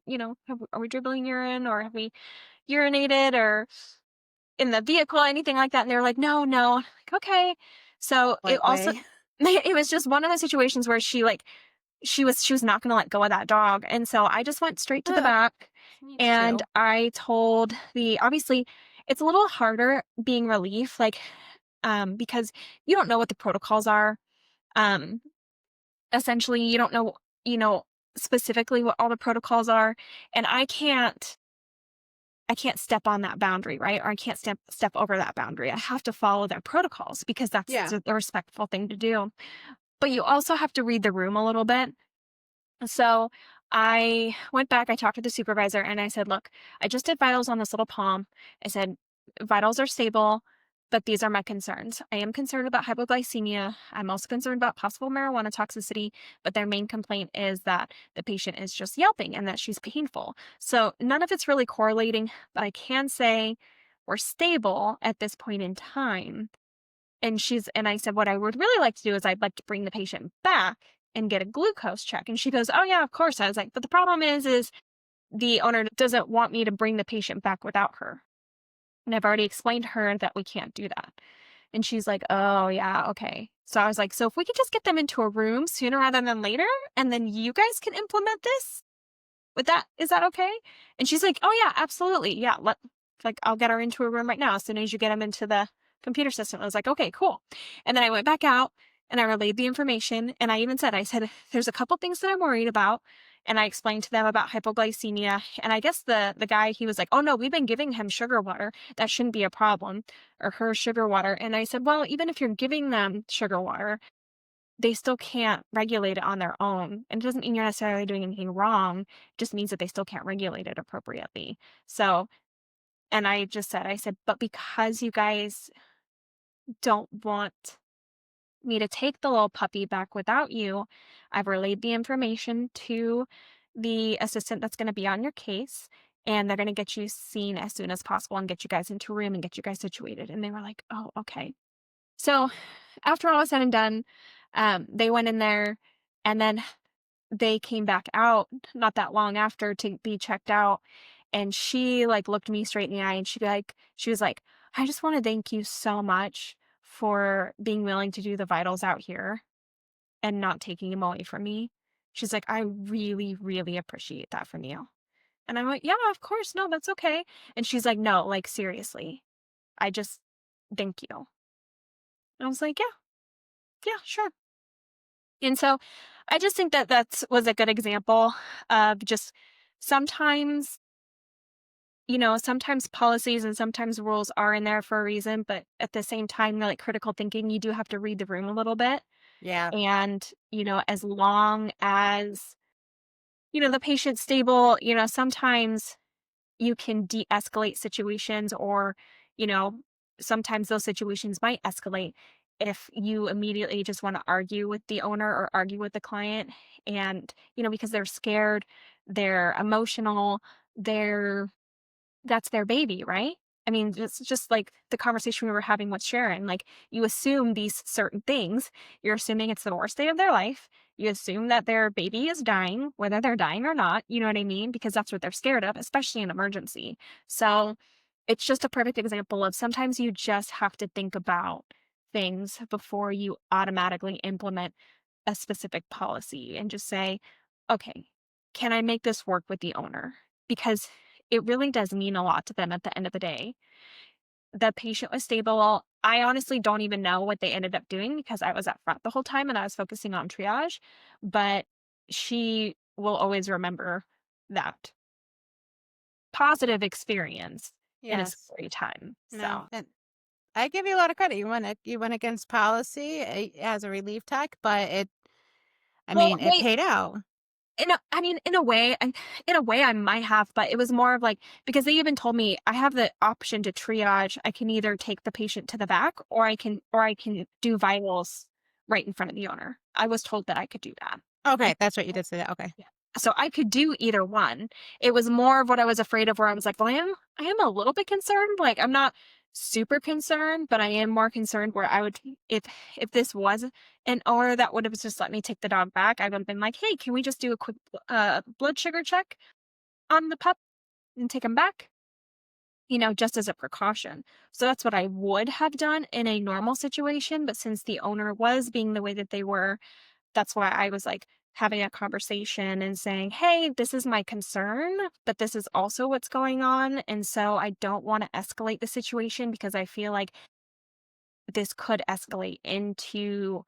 are we dribbling urine or have we urinated or in the vehicle, anything like that? And they're like, no, no. Like, okay. So it also, Likely. it was just one of those situations where she was not going to let go of that dog. And so I just went straight to the Ugh, back she needs and to. I told obviously it's a little harder being relief, like, because you don't know what the protocols are. Um, Essentially, you don't know, you know, specifically what all the protocols are. And I can't step on that boundary, right? Or I can't step over that boundary. I have to follow their protocols because that's Yeah. the respectful thing to do. But you also have to read the room a little bit. So I went back, I talked to the supervisor, and I said, look, I just did vitals on this little palm. I said, vitals are stable, but these are my concerns. I am concerned about hypoglycemia. I'm also concerned about possible marijuana toxicity, but their main complaint is that the patient is just yelping and that she's painful. So none of it's really correlating, but I can say we're stable at this point in time. And I said, what I would really like to do is I'd like to bring the patient back and get a glucose check. And she goes, oh yeah, of course. I was like, but the problem is the owner doesn't want me to bring the patient back without her. And I've already explained to her that we can't do that. And she's like, oh yeah, okay. So I was like, so if we could just get them into a room sooner rather than later, and then you guys can implement this, is that okay? And she's like, "Oh yeah, absolutely. Yeah, like I'll get her into a room right now as soon as you get them into the computer system." I was like, "Okay, cool." And then I went back out and I relayed the information and I said, "There's a couple things that I'm worried about." And I explained to them about hypoglycemia. And I guess the guy, he was like, "Oh no, we've been giving him sugar water. That shouldn't be a problem." Or her sugar water. And I said, "Well, even if you're giving them sugar water, they still can't regulate it on their own. And it doesn't mean you're necessarily doing anything wrong. It just means that they still can't regulate it appropriately." So, and I said, but because you guys don't want me to take the little puppy back without you, I've relayed the information to the assistant that's going to be on your case. And they're going to get you seen as soon as possible and get you guys into a room and get you guys situated. And they were like, oh, okay. So after all was said and done, they went in there and then they came back out not that long after to be checked out. And she like looked me straight in the eye and she was like, I just want to thank you so much for being willing to do the vitals out here and not taking him away from me. She's like, I really, really appreciate that from you. And I'm like, yeah, of course. No, that's okay. And she's like, no, like seriously, I just thank you. And I was like, yeah, yeah, sure. And so I just think that was a good example of just sometimes, sometimes policies and sometimes rules are in there for a reason, but at the same time, like critical thinking, you do have to read the room a little bit. Yeah. And, as long as, the patient's stable, sometimes you can de-escalate situations or, you know, sometimes those situations might escalate if you immediately just want to argue with the owner or argue with the client and, because they're scared, they're emotional, that's their baby, right? I mean, it's just like the conversation we were having with Sharon. Like, you assume these certain things. You're assuming it's the worst day of their life. You assume that their baby is dying, whether they're dying or not. You know what I mean? Because that's what they're scared of, especially in emergency. So it's just a perfect example of sometimes you just have to think about things before you automatically implement a specific policy and just say, okay, can I make this work with the owner? Because it really does mean a lot to them at the end of the day. The patient was stable. I honestly don't even know what they ended up doing because I was up front the whole time and I was focusing on triage, but she will always remember that positive experience in a Yes. scary time. No, So, and I give you a lot of credit. You went against policy, as a relief tech, but I well, mean, it they paid out. I mean, in a way I might have, but it was more of like because they even told me I have the option to triage. I can either take the patient to the back or I can do vitals right in front of the owner. I was told that I could do that. I Okay, that's right, you did say that, okay. Yeah. So I could do either one. It was more of what I was afraid of where I was like, "Well, I am a little bit concerned." Like, I'm not super concerned, but I am more concerned where I would if this was an owner that would have just let me take the dog back, I would have been like, "Hey, can we just do a quick blood sugar check on the pup and take him back?" Just as a precaution. So that's what I would have done in a normal situation, but since the owner was being the way that they were, that's why I was like having a conversation and saying, "Hey, this is my concern, but this is also what's going on. And so I don't want to escalate the situation because I feel like this could escalate into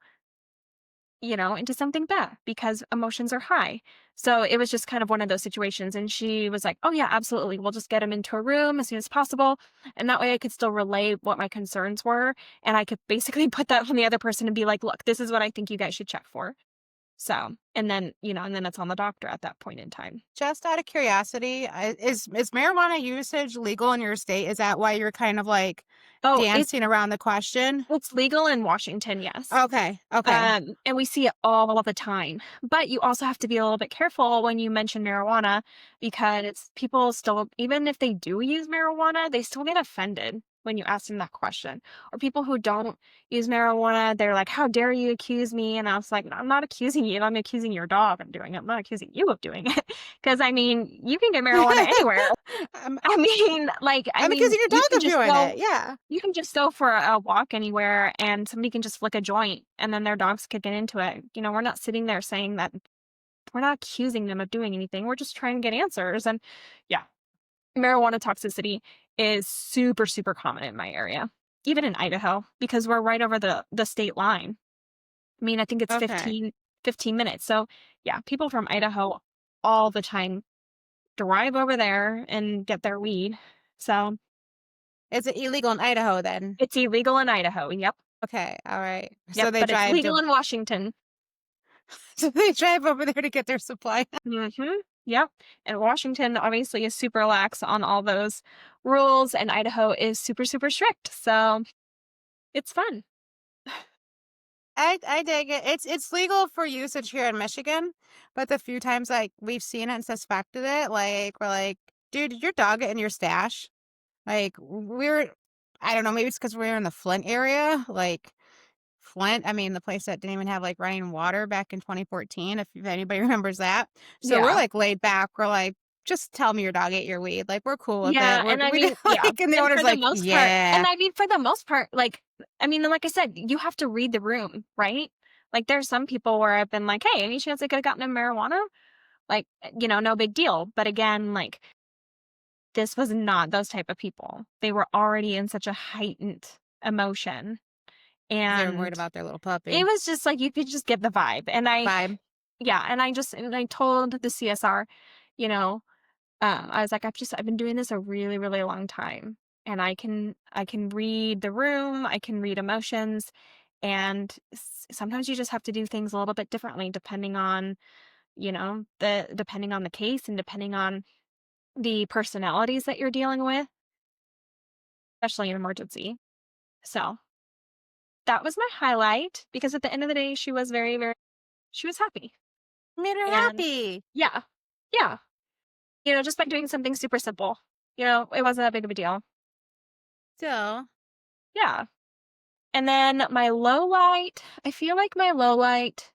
something bad because emotions are high." So it was just kind of one of those situations. And she was like, "Oh, yeah, absolutely. We'll just get him into a room as soon as possible." And that way I could still relay what my concerns were. And I could basically put that on the other person and be like, "Look, this is what I think you guys should check for." So, and then it's on the doctor at that point in time. Just out of curiosity, is marijuana usage legal in your state? Is that why you're kind of, like, Oh, dancing around the question? it's legal in Washington, yes. Okay, okay. And we see it all the time. But you also have to be a little bit careful when you mention marijuana because people still, even if they do use marijuana, they still get offended when you ask them that question. Or people who don't use marijuana, they're like, "How dare you accuse me?" And I was like, "I'm not accusing you. I'm accusing your dog of doing it. I'm not accusing you of doing it." Because I mean, you can get marijuana anywhere. I'm I'm accusing your You can dog of just doing go it, yeah. for a walk anywhere and somebody can just flick a joint and then their dogs could get into it. We're not sitting there saying that we're not accusing them of doing anything. We're just trying to get answers. And yeah, marijuana toxicity is super, super common in my area, even in Idaho, because we're right over the state line. I mean, I think it's Okay. 15 minutes. So yeah, people from Idaho all the time drive over there and get their weed. So Is it illegal in Idaho then? it's illegal in Idaho. Yep. Okay, alright. Yep. But it's legal in Washington. So they drive over there to get their supply. Mhm. Yep. And Washington obviously is super lax on all those rules, and Idaho is super, super strict. So it's fun. I dig it. It's legal for usage here in Michigan, but the few times, like, we've seen it and suspected it, like, we're like, "Dude, did your dog get in your stash?" Like, we're I don't know, maybe it's because 'cause we're in the Flint area, like, Flint, I mean, the place that didn't even have, like, running water back in 2014, if anybody remembers that. So we're, Yeah. like, laid back, we're like, "Just tell me your dog ate your weed." Like, we're cool with it. Yeah. And I We mean, yeah. like, and the And for owner's the like, most part, "Yeah." like, like I said, you have to read the room, right? Like, there's some people where I've been like, "Hey, any chance I could have gotten a marijuana?" Like, no big deal. But again, like, this was not those type of people. They were already in such a heightened emotion. 'Cause they're worried And about their little it puppy. was just like you could just get the vibe, and Vibe. I told the CSR, you know, I was like, I've been doing this a really, really long time, and I can read the room, I can read emotions, and sometimes you just have to do things a little bit differently depending on, depending on the case and depending on the personalities that you're dealing with, especially in emergency. So that was my highlight because at the end of the day, she was very, very, she was happy. Made her And happy. yeah, yeah, just by doing something super simple, it wasn't that big of a deal. Still. Yeah. And then my low light, I feel like my low light,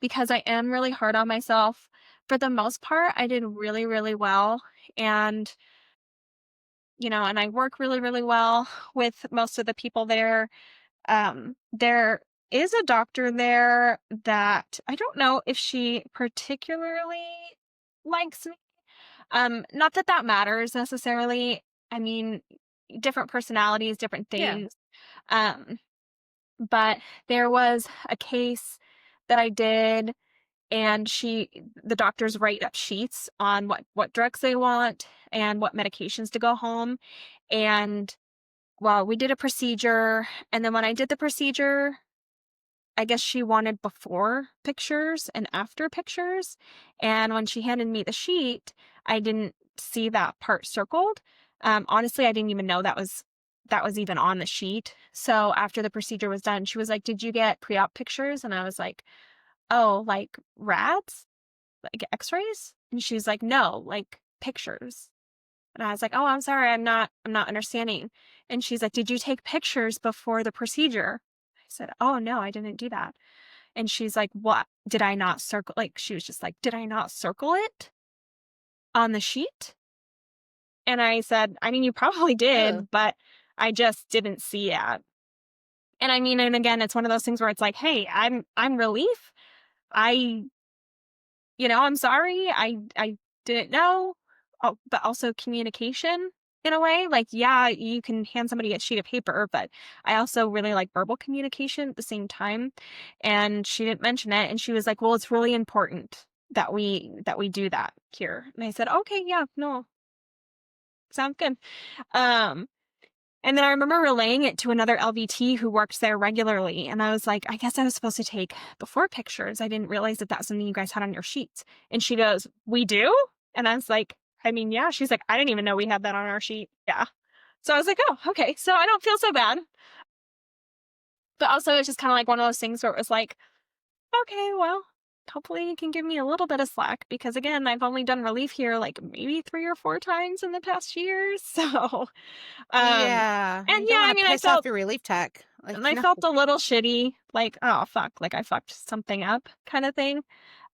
because I am really hard on myself, for the most part, I did really, really well. And, and I work really, really well with most of the people there. There is a doctor there that I don't know if she particularly likes me. Not that that matters necessarily. I mean, different personalities, different Yeah. things. Um, but there was a case that I did, and the doctors write up sheets on what drugs they want and what medications to go home. And well, we did a procedure, and then when I did the procedure, I guess she wanted before pictures and after pictures. And when she handed me the sheet, I didn't see that part circled. Honestly, I didn't even know that was even on the sheet. So after the procedure was done, she was like, "Did you get pre-op pictures?" And I was like, "Oh, like rads, like X-rays?" And she's like, "No, like pictures." And I was like, "Oh, I'm sorry, I'm not understanding." And she's like, "Did you take pictures before the procedure?" I said, "Oh no, I didn't do that." And she's like, "What? Did I not circle?" Like, she was just like, "Did I not circle it on the sheet?" And I said, "I mean, you probably Oh. did, but I just didn't see it." And I mean, and again, it's one of those things where it's like, "Hey, I'm relief. I, I'm sorry. I didn't know." Oh, but also communication in a way. Like, yeah, you can hand somebody a sheet of paper, but I also really like verbal communication at the same time. And she didn't mention it, and she was like, "Well, it's really important that we do that here." And I said, "Okay, yeah, no, sounds good." Um, and then I remember relaying it to another LVT who works there regularly. And I was like, "I guess I was supposed to take before pictures. I didn't realize that that's something you guys had on your sheets." And she goes, "We do?" And I was like, "I mean, yeah." She's like, "I didn't even know we had that on our sheet." Yeah. So I was like, "Oh, okay. So I don't feel so bad." But also, it's just kind of like one of those things where it was like, "Okay, well, hopefully you can give me a little bit of slack because, again, I've only done relief here like maybe 3 or 4 times in the past year." So, um, Yeah. and You don't yeah, want I to mean, I piss off felt your relief tech. Like, And I no. felt a little shitty, like, "Oh, fuck, like, I fucked something up," kinda thing.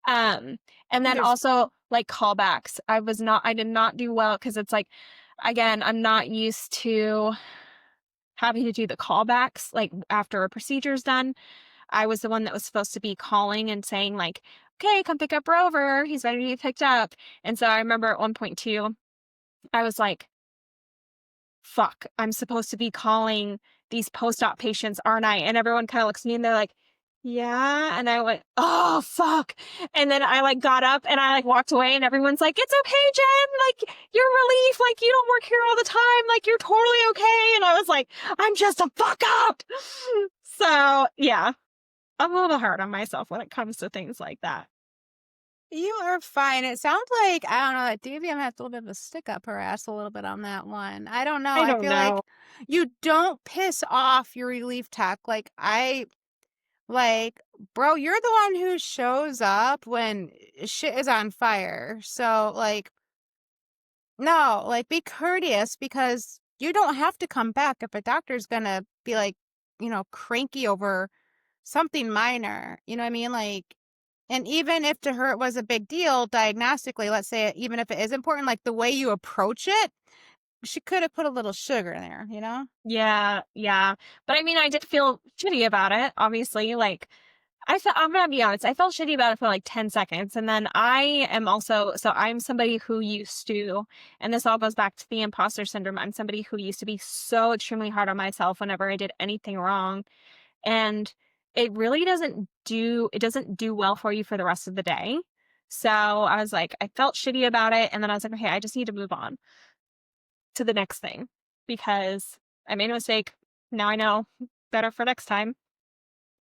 Um, and then There's also, like, callbacks. I did not do well because it's like, again, I'm not used to having to do the callbacks, like, after a procedure's done. I was the one that was supposed to be calling and saying, like, "Okay, come pick up Rover. He's ready to be picked up." And so I remember at one point too, I was like, "Fuck, I'm supposed to be calling these post-op patients, aren't I?" And everyone kinda looks at me and they're like, "Yeah." And I went, "Oh, fuck." And then I, like, got up and I, like, walked away and everyone's like, "It's okay, Jen, like, you're relief, like, you don't work here all the time, like, you're totally okay." And I was like, "I'm just a fuck up." So, yeah, I'm a little hard on myself when it comes to things like that. You are fine. It sounds like, I don't know, that DVM has a little bit of a stick up her ass a little bit on that one. I don't know. I I don't feel know. like you don't piss off your relief tech. Like, bro, you're the one who shows up when shit is on fire. So, like, no, like, be courteous because you don't have to come back if a doctor's gonna be like, cranky over something minor. You know what I mean? Like, and even if to her it was a big deal diagnostically, let's say, even if it is important, like the way you approach it, she could have put a little sugar in there, you know? Yeah, yeah. But I mean, I did feel shitty about it, obviously. Like, I'm gonna be honest, I felt shitty about it for like 10 seconds. And then I'm somebody who used to, and this all goes back to the imposter syndrome. I'm somebody who used to be so extremely hard on myself whenever I did anything wrong. And it doesn't do well for you for the rest of the day. So I was like, I felt shitty about it. And then I was like, okay, I just need to move on to the next thing because I made a mistake. Now I know better for next time.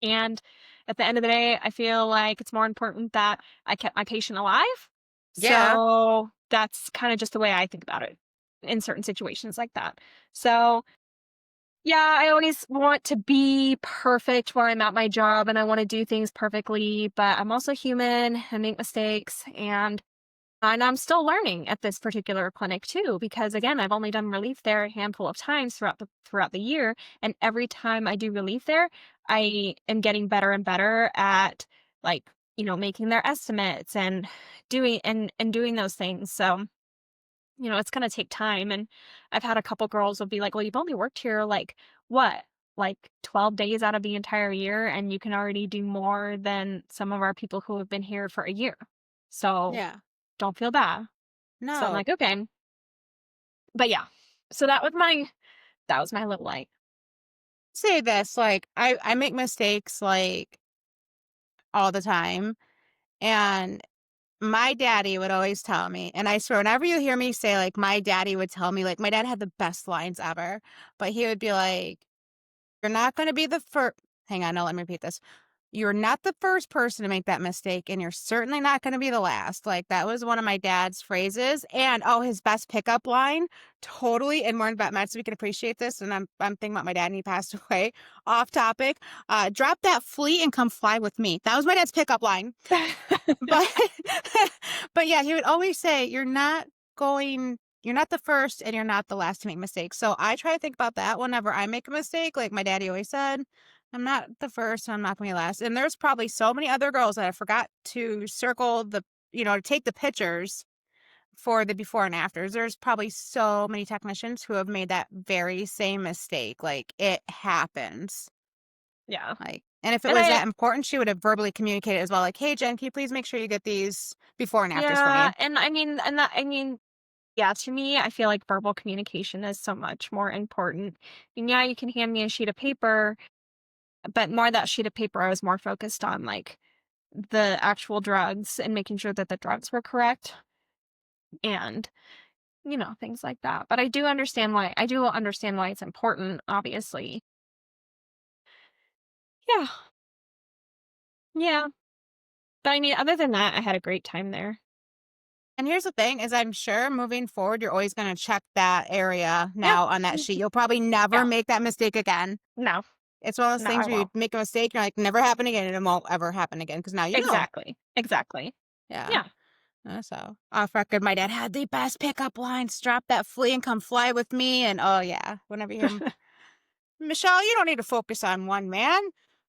And at the end of the day, I feel like it's more important that I kept my patient alive. Yeah. So that's kind of just the way I think about it in certain situations like that. So yeah, I always want to be perfect where I'm at my job and I want to do things perfectly, but I'm also human. I make mistakes. And And I'm still learning at this particular clinic too, because again, I've only done relief there a handful of times throughout the year, and every time I do relief there, I am getting better and better at like, making their estimates and doing those things. So, it's gonna take time. And I've had a couple girls will be like, "Well, you've only worked here like what? Like 12 days out of the entire year, and you can already do more than some of our people who have been here for a year. So Yeah. don't feel bad." So I'm No. like, "Okay." But yeah. So that was my little light. Say this, like, I make mistakes, like, all the time, and my daddy would always tell me, and I swear whenever you hear me say, like, my daddy would tell me, like, my dad had the best lines ever, but he would be like, "You're not gonna be the first." Hang on, no, let me repeat this. "You're not the first person to make that mistake, and you're certainly not gonna be the last." Like, that was one of my dad's phrases, and, oh, his best pickup line, totally, and more about med, so we can appreciate this, and I'm thinking about my dad, and he passed away. Off topic, "Drop that flea and come fly with me." That was my dad's pickup line. But but yeah, he would always say, you're not the first and you're not the last to make mistakes." So I try to think about that whenever I make a mistake. Like my daddy always said, I'm not the first and I'm not gonna be last. And there's probably so many other girls that I forgot to circle to take the pictures for the before and afters. There's probably so many technicians who have made that very same mistake. Like it happens. Yeah. Like, and if it And was I that important, she would have verbally communicated as well, like, "Hey, Jen, can you please make sure you get these before and afters for yeah, me?" and yeah, to me, I feel like verbal communication is so much more important. And yeah, you can hand me a sheet of paper, but more that sheet of paper, I was more focused on like the actual drugs and making sure that the drugs were correct and, things like that. But I do understand why it's important, obviously. Yeah. Yeah. But I mean, other than that, I had a great time there. And here's the thing is I'm sure moving forward, you're always gonna check that area Yep. now on that sheet. You'll probably never Yeah. make that mistake again. No. It's one of those No, things I where you won't. make a mistake, you're like, "Never happen again," and it won't ever happen again because now you know. Exactly. Exactly. Yeah. Yeah. So, off record, my dad had the best pickup lines, "Drop that flea and come fly with me," and, oh, yeah, whenever you hear Michelle, you don't need to focus on one man.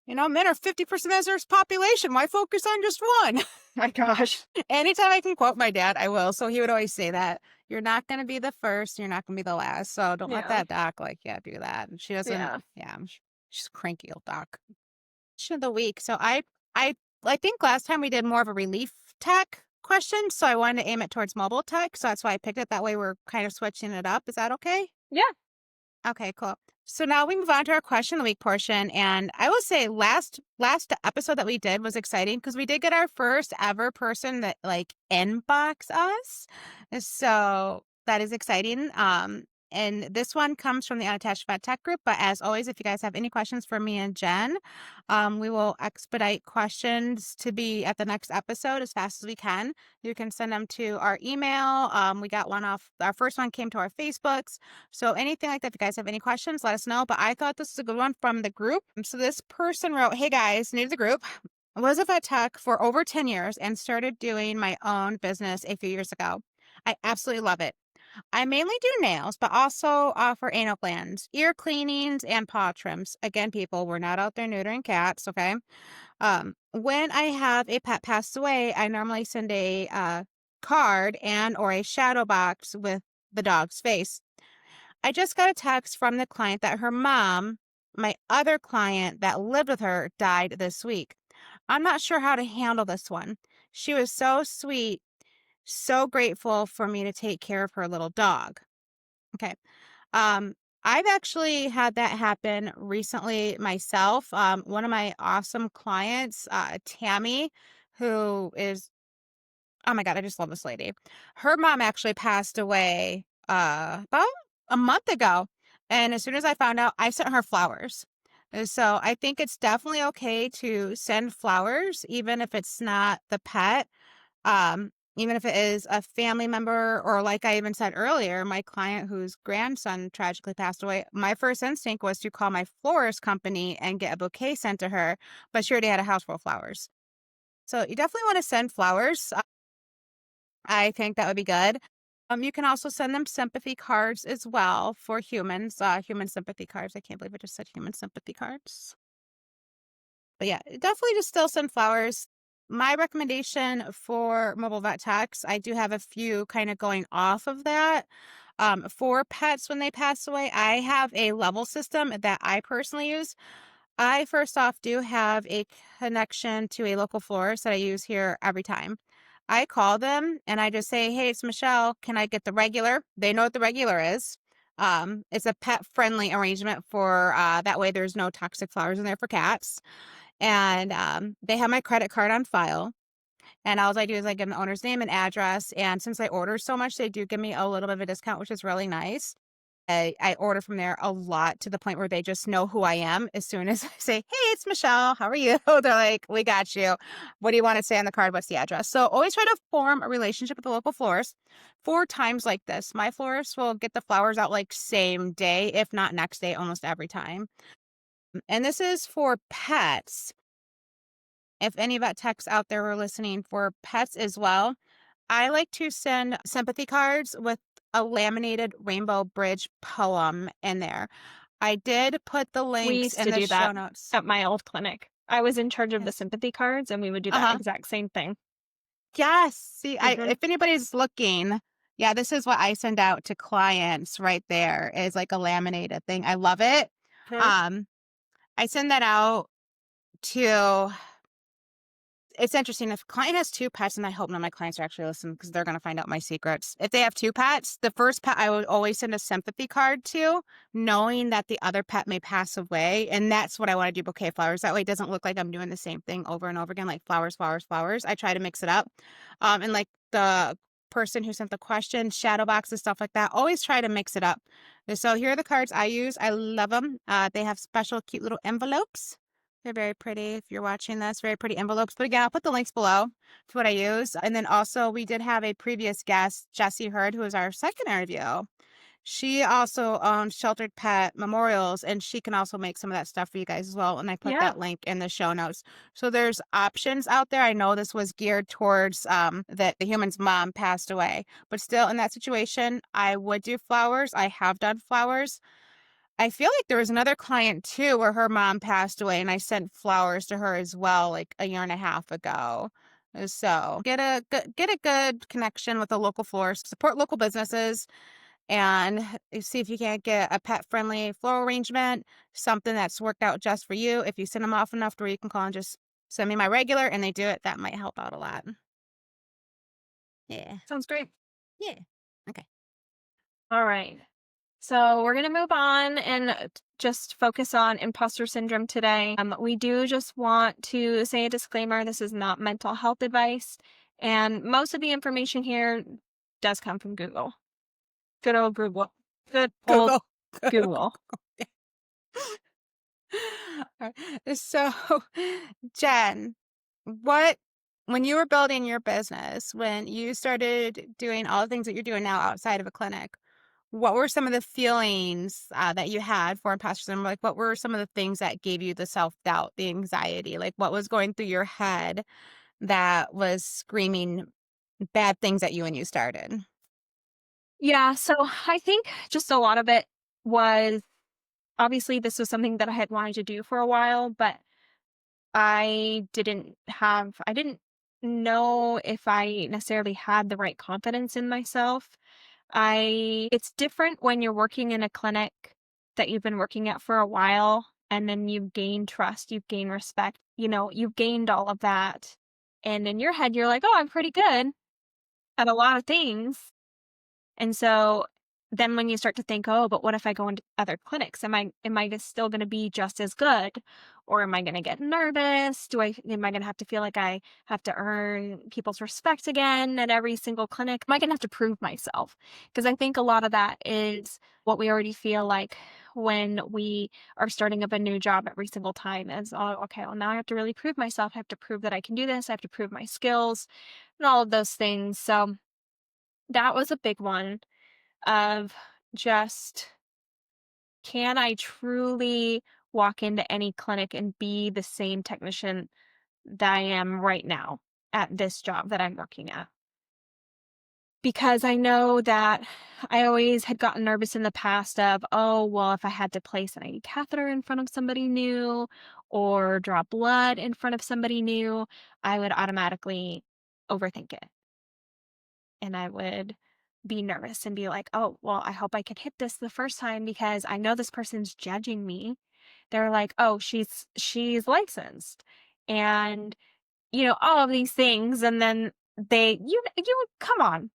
Men are 50% of Earth's population. Why focus on just one? My gosh. Anytime I can quote my dad, I will. So he would always say that you're not going to be the first, you're not going to be the last. So don't let Yeah. that doc do that. And she doesn't, Yeah. yeah, she's a cranky old doc. Question of the week. So I think last time we did more of a relief tech question. So I wanted to aim it towards mobile tech. So that's why I picked it. That way we're kind of switching it up. Is that okay? Yeah. Okay, cool. So now we move on to our question of the week portion, and I will say last episode that we did was exciting because we did get our first ever person that like inbox us. So that is exciting. And this one comes from the Unattached Vet Tech group. But as always, if you guys have any questions for me and Jen, we will expedite questions to be at the next episode as fast as we can. You can send them to our email. We got one off. Our first one came to our Facebooks. So anything like that, if you guys have any questions, let us know. But I thought this was a good one from the group. So this person wrote, "Hey guys, new to the group. I was a vet tech for over 10 years and started doing my own business a few years ago. I absolutely love it. I mainly do nails, but also offer anal glands, ear cleanings, and paw trims. Again, people, we're not out there neutering cats, okay? When I have a pet pass away, I normally send a card and or a shadow box with the dog's face. I just got a text from the client that her mom, my other client that lived with her, died this week. I'm not sure how to handle this one. She was so sweet, so grateful for me to take care of her little dog." Okay. Um, I've actually had that happen recently myself. One of my awesome clients, Tammy, who is, oh my God, I just love this lady. Her mom actually passed away about a month ago. And as soon as I found out, I sent her flowers. And so I think it's definitely okay to send flowers, even if it's not the pet. Even if it is a family member, or like I even said earlier, my client whose grandson tragically passed away, my first instinct was to call my florist company and get a bouquet sent to her, but she already had a house full of flowers. So you definitely want to send flowers. I think that would be good. You can also send them sympathy cards as well for humans, human sympathy cards. I can't believe I just said human sympathy cards. But yeah, definitely just still send flowers. My recommendation for mobile vet techs, I do have a few kind of going off of that. For pets when they pass away, I have a level system that I personally use. I first off do have a connection to a local florist that I use here every time. I call them and I just say, "Hey, it's Michelle. Can I get the regular?" They know what the regular is. It's a pet friendly arrangement for that way there's no toxic flowers in there for cats. And they have my credit card on file. And all I do is I give them the owner's name and address. And since I order so much, they do give me a little bit of a discount, which is really nice. I order from there a lot to the point where they just know who I am as soon as I say, "Hey, it's Michelle. How are you?" They're like, "We got you. What do you want to say on the card? What's the address?" So always try to form a relationship with the local florist for times like this. My florist will get the flowers out like same day, if not next day, almost every time. And this is for pets. If any vet techs out there were listening for pets as well, I like to send sympathy cards with a laminated rainbow bridge poem in there. I did put the We links used in to the do show that notes. at my old clinic. I was in charge of the Yes. sympathy cards, and we would do that Uh-huh. exact same thing. Yes. See, I Mhm. if anybody's looking, yeah, this is what I send out to clients right there is like a laminated thing. I love it. Mhm. Um, I send that out to it's interesting. If a client has 2 pets, and I hope none of my clients are actually listening because they're gonna find out my secrets. If they have 2 pets, the first pet I would always send a sympathy card to, knowing that the other pet may pass away, and that's what I wanna do, bouquet flowers. That way it doesn't look like I'm doing the same thing over and over again, like flowers, flowers, flowers. I try to mix it up. And like the person who sent the question, shadow boxes, stuff like that, always try to mix it up. So here are the cards I use. I love them. They have special cute little envelopes. They're very pretty if you're watching this, very pretty envelopes. But again, I'll put the links below to what I use. And then also we did have a previous guest, Jessie Hurd, who was our second interview. She also owns Sheltered Pet Memorials, and she can also make some of that stuff for you guys as well. And I put Yeah. that link in the show notes. So there's options out there. I know this was geared towards that the human's mom passed away, but still in that situation, I would do flowers. I have done flowers. I feel like there was another client too where her mom passed away and I sent flowers to her as well, like a year and a half ago. So get a good connection with a local florist, support local businesses, and see if you can't get a pet friendly floral arrangement, something that's worked out just for you. If you send them off enough to where you can call and just send me my regular and they do it, that might help out a lot. Yeah. Sounds great. Yeah. Okay. All right. So we're going to move on and just focus on imposter syndrome today. We do just want to say a disclaimer, this is not mental health advice. And most of the information here does come from Google. Good old Google. Good old Google. Google. So, Jen, what when you were building your business, when you started doing all the things that you're doing now outside of a clinic, what were some of the feelings that you had for imposter syndrome? Like, what were some of the things that gave you the self doubt, the anxiety? Like, what was going through your head that was screaming bad things at you when you started? Yeah. So I think just a lot of it was obviously this was something that I had wanted to do for a while, but I didn't know if I necessarily had the right confidence in myself. It's different when you're working in a clinic that you've been working at for a while and then you've gained trust, you've gained respect, you've gained all of that. And in your head, you're like, oh, I'm pretty good at a lot of things. And so then when you start to think, "Oh, but what if I go into other clinics? Am I just still gonna be just as good? Or am I gonna get nervous? Am I gonna have to feel like I have to earn people's respect again at every single clinic? Am I gonna have to prove myself?" Because I think a lot of that is what we already feel like when we are starting up a new job every single time is, "Oh, okay, well, now I have to really prove myself. I have to prove that I can do this. I have to prove my skills," and all of those things. So that was a big one of just, can I truly walk into any clinic and be the same technician that I am right now at this job that I'm working at? because I know that I always had gotten nervous in the past of, oh, well, if I had to place an IV catheter in front of somebody new or draw blood in front of somebody new, I would automatically overthink it. And I would be nervous and be like, oh, well, I hope I can hit this the first time because I know this person's judging me. They're like, oh, she's licensed. And all of these things. And then you come on,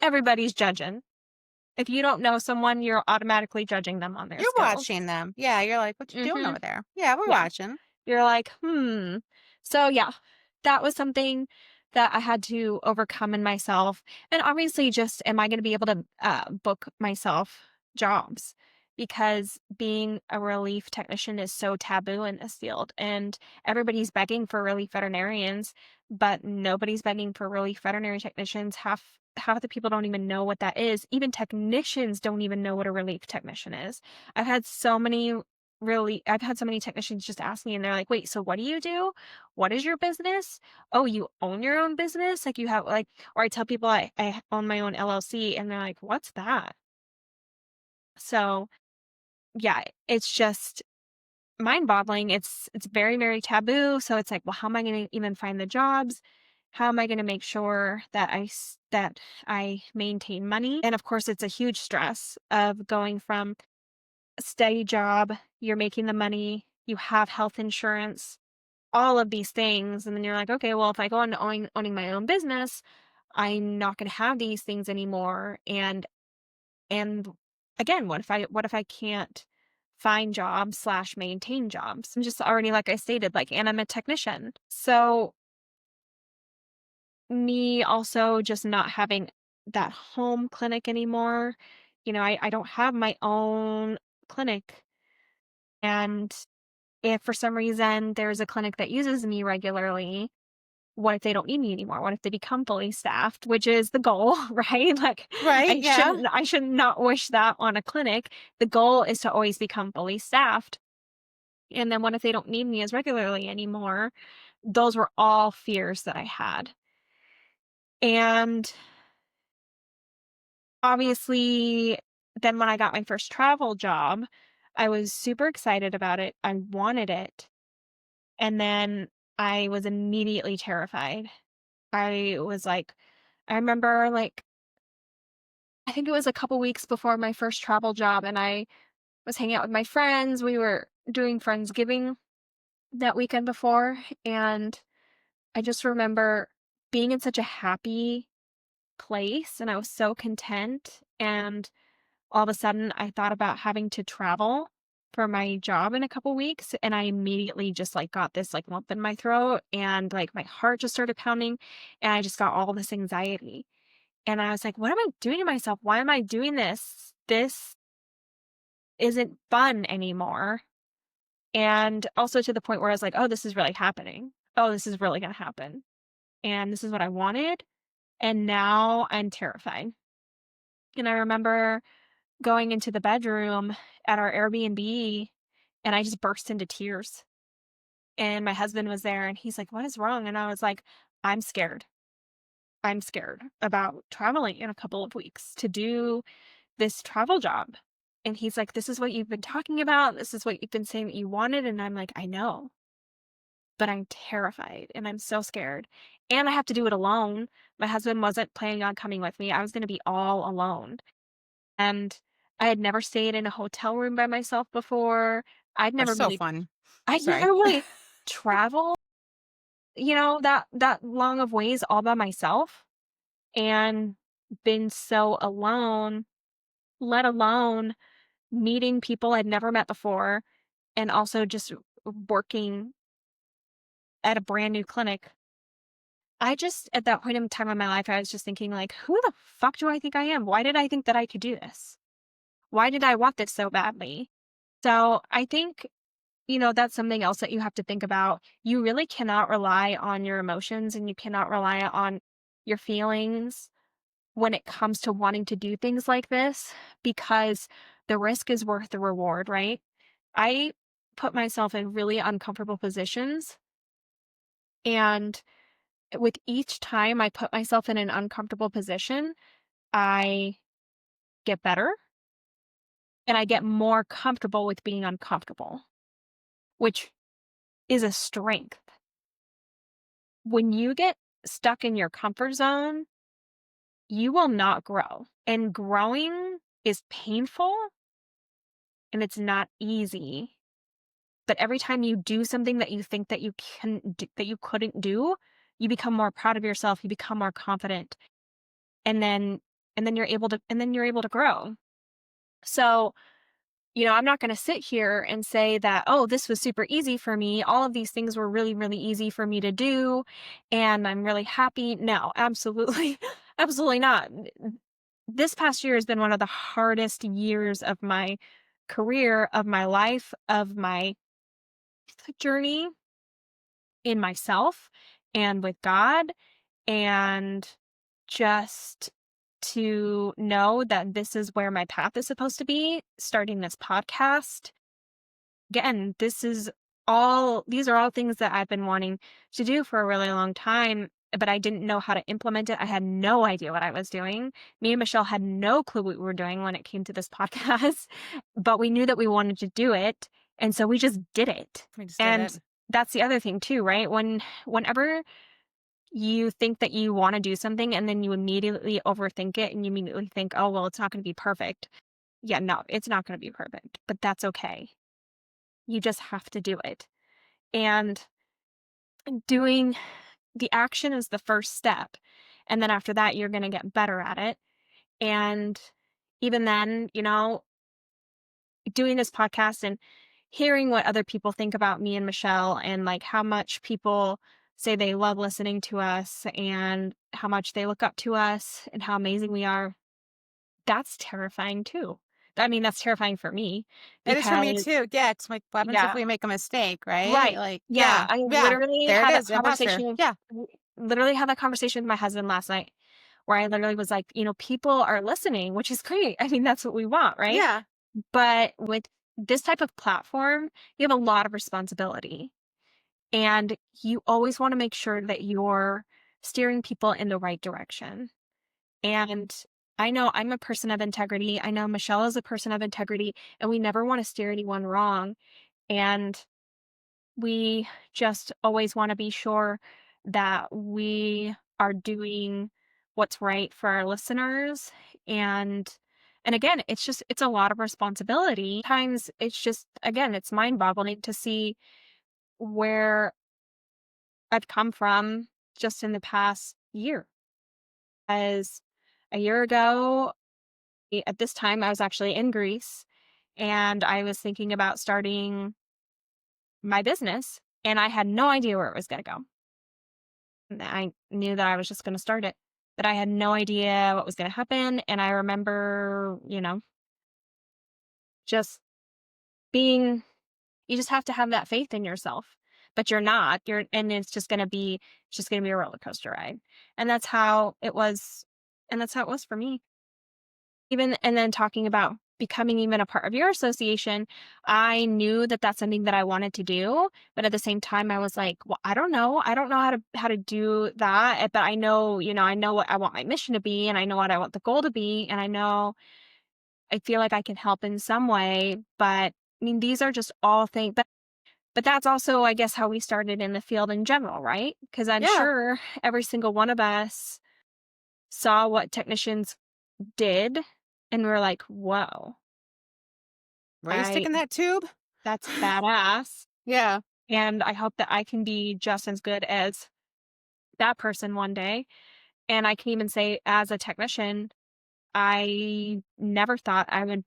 everybody's judging. If you don't know someone, you're automatically judging them on their You're skills. watching them. Yeah, you're like, "What you doing Mhm. over there?" Yeah, we're Yeah. watching. You're like, "Hmm." So, yeah, that was something that I had to overcome in myself, and obviously just am I gonna be able to, book myself jobs? Because being a relief technician is so taboo in this field, and everybody's begging for relief veterinarians, but nobody's begging for relief veterinary technicians. Half the people don't even know what that is. Even technicians don't even know what a relief technician is. I've had so many I've had so many technicians just ask me and they're like, "Wait, so what do you do? What is your business? Oh, you own your own business? Like you have like," or I tell people I own my own LLC and they're like, "What's that?" So, yeah, it's just mind-boggling. It's very, very taboo. So it's like, well, how am I going to even find the jobs? How am I going to make sure that that I maintain money? And of course, it's a huge stress of going from a steady job, you're making the money, you have health insurance, all of these things. And then you're like, okay, well, if I go on to owning my own business, I'm not going to have these things anymore. And again, what if I can't find jobs slash maintain jobs? I'm just already, like I stated, like, and I'm a technician. So me also just not having that home clinic anymore. I don't have my own clinic. And if for some reason there's a clinic that uses me regularly, what if they don't need me anymore? What if they become fully staffed, which is the goal, right? Like Right, yeah. I should not wish that on a clinic. The goal is to always become fully staffed. And then what if they don't need me as regularly anymore? Those were all fears that I had. And obviously, then when I got my first travel job, I was super excited about it. I wanted it. And then I was immediately terrified. I was like, I remember like, I think it was a couple weeks before my first travel job, and I was hanging out with my friends. We were doing Friendsgiving that weekend before, and I just remember being in such a happy place, and I was so content. And all of a sudden, I thought about having to travel for my job in a couple weeks, and I immediately just like got this like lump in my throat, and like my heart just started pounding, and I just got all this anxiety. And I was like, what am I doing to myself? Why am I doing this? This isn't fun anymore. And also to the point where I was like, oh, this is really happening. Oh, this is really going to happen. And this is what I wanted. And now I'm terrified. And I remember going into the bedroom at our Airbnb and I just burst into tears. And my husband was there and he's like, what is wrong? And I was like, I'm scared. I'm scared about traveling in a couple of weeks to do this travel job. And he's like, this is what you've been talking about. This is what you've been saying that you wanted. And I'm like, I know, but I'm terrified and I'm so scared. And I have to do it alone. My husband wasn't planning on coming with me. I was going to be all alone. And I had never stayed in a hotel room by myself before. I'd That's never so really, fun. I'd Sorry. never really traveled, that long of ways all by myself and been so alone, let alone meeting people I'd never met before, and also just working at a brand new clinic. I just at that point in time in my life, I was just thinking like, "Who the fuck do I think I am? Why did I think that I could do this? Why did I want this so badly?" So, I think, that's something else that you have to think about. You really cannot rely on your emotions, and you cannot rely on your feelings when it comes to wanting to do things like this, because the risk is worth the reward, right? I put myself in really uncomfortable positions, and with each time I put myself in an uncomfortable position, I get better and I get more comfortable with being uncomfortable, which is a strength. When you get stuck in your comfort zone, you will not grow. And growing is painful and it's not easy. But every time you do something that you think that that you couldn't do, you become more proud of yourself, you become more confident, and then you're able to grow. So, I'm not going to sit here and say that, oh, this was super easy for me. All of these things were really, really easy for me to do. And I'm really happy. No, absolutely, absolutely not. This past year has been one of the hardest years of my career, of my life, of my journey in myself and with God. And just to know that this is where my path is supposed to be, starting this podcast. Again, these are all things that I've been wanting to do for a really long time, but I didn't know how to implement it. I had no idea what I was doing. Me and Michelle had no clue what we were doing when it came to this podcast, but we knew that we wanted to do it. And so we just did it. We just did And it. that's the other thing too, right? Whenever you think that you want to do something and then you immediately overthink it and you immediately think, oh, well, it's not going to be perfect. Yeah, no, it's not going to be perfect, but that's okay. You just have to do it. And doing the action is the first step. And then after that, you're going to get better at it. And even then, doing this podcast and hearing what other people think about me and Michelle and like how much people say they love listening to us and how much they look up to us and how amazing we are, that's terrifying too. I mean, that's terrifying for me It is for me because, too. Yeah, it's like, what happens if yeah, we make a mistake, right? right. Like, Yeah, yeah, I yeah. literally There it had that is, imposter. conversation Yeah, literally had that conversation with my husband last night where I literally was like, people are listening, which is great. I mean, that's what we want, right? yeah. But with this type of platform, you have a lot of responsibility. And you always want to make sure that you're steering people in the right direction. And I know I'm a person of integrity. I know Michelle is a person of integrity, and we never want to steer anyone wrong. And we just always want to be sure that we are doing what's right for our listeners. And again, it's a lot of responsibility. Sometimes it's just, again, it's mind-boggling to see where I've come from just in the past year. As a year ago, at this time, I was actually in Greece and I was thinking about starting my business and I had no idea where it was going to go. And I knew that I was just going to start it, but I had no idea what was going to happen. And I remember, just being, you just have to have that faith in yourself, but you're not, and it's just going to be a roller coaster ride. And that's how it was. And that's how it was for me. Even, and then talking about becoming even a part of your association, I knew that that's something that I wanted to do, but at the same time, I was like, "Well, I don't know. I don't know how to do that, but I know, I know what I want my mission to be, and I know what I want the goal to be, and I know I feel like I can help in some way." But I mean, these are just all things, but that's also, I guess, how we started in the field in general, right? Because I'm Yeah. sure every single one of us saw what technicians did, and we're like, "Whoa." Where you I sticking that tube? That's badass, Yeah. and I hope that I can be just as good as that person one day, and I can even say as a technician, I never thought I would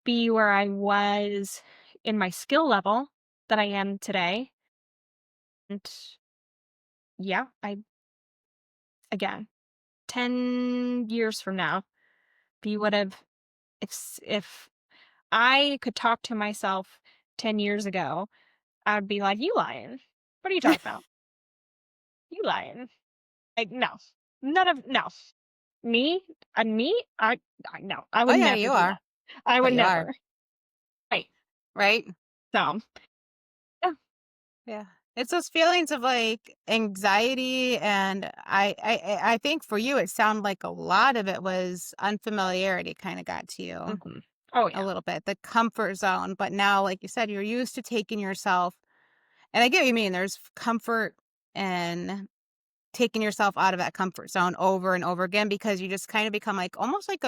be where I was in my skill level that I am today, and yeah, I again, 10 years from now, if you would've if I could talk to myself 10 years ago, I would be like, "You lying. What are you talking about? You lying." Like, no. None of no. Me? Me? I no, I Oh, would yeah, never you do are. that. I But would you are, never. Right. right? So, yeah, Yeah. It's those feelings of like anxiety, and I think for you it sounded like a lot of it was unfamiliarity kind of got to you Mhm. Oh, a yeah. little bit, the comfort zone. But now, like you said, you're used to taking yourself, and I get what you mean. There's comfort in taking yourself out of that comfort zone over and over again because you just kind of become like almost like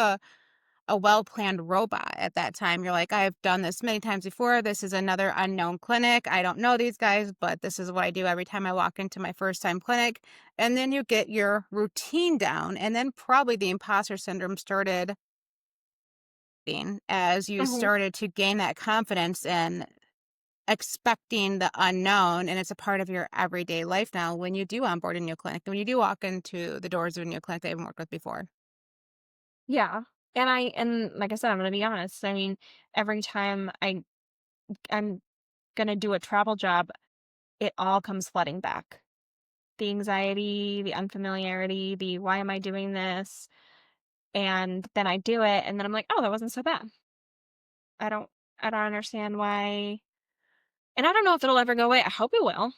a well-planned robot at that time. You're like, I've done this many times before. This is another unknown clinic. I don't know these guys, but this is what I do every time I walk into my first time clinic. And then you get your routine down. And then probably the imposter syndrome started as you Mhm. started to gain that confidence and expecting the unknown. And it's a part of your everyday life now when you do onboard a new clinic, when you do walk into the doors of a new clinic they haven't worked with before. Yeah. And like I said, I'm gonna be honest. I mean, every time I'm gonna do a travel job, it all comes flooding back. The anxiety, the unfamiliarity, the why am I doing this? And then I do it and then I'm like, "Oh, that wasn't so bad." I don't I don't understand why, and I don't know if it'll ever go away. I hope it will,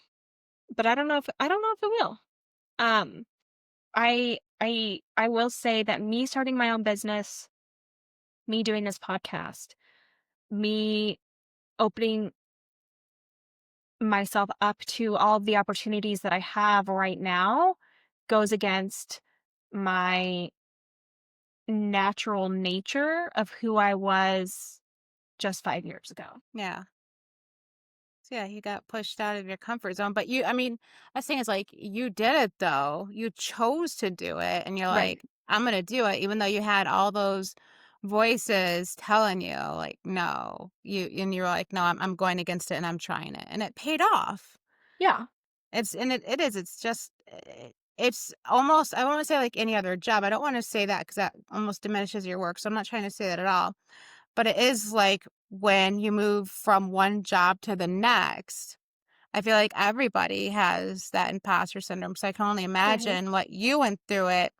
but I don't know if it will. Um, I will say that me starting my own business, me doing this podcast, me opening myself up to all of the opportunities that I have right now goes against my natural nature of who I was just 5 years ago. Yeah. So yeah, you got pushed out of your comfort zone. But you, I mean, I think is like you did it though. You chose to do it, and you're Right. like, I'm gonna do it, even though you had all those voices telling you, like, no. And you're like, no, I'm going against it and I'm trying it. And it paid off. Yeah. It is. It's just it's almost I want to say like any other job. I don't want to say that because that almost diminishes your work. So I'm not trying to say that at all. But it is like when you move from one job to the next, I feel like everybody has that imposter syndrome. So I can only Mhm. imagine what you went through it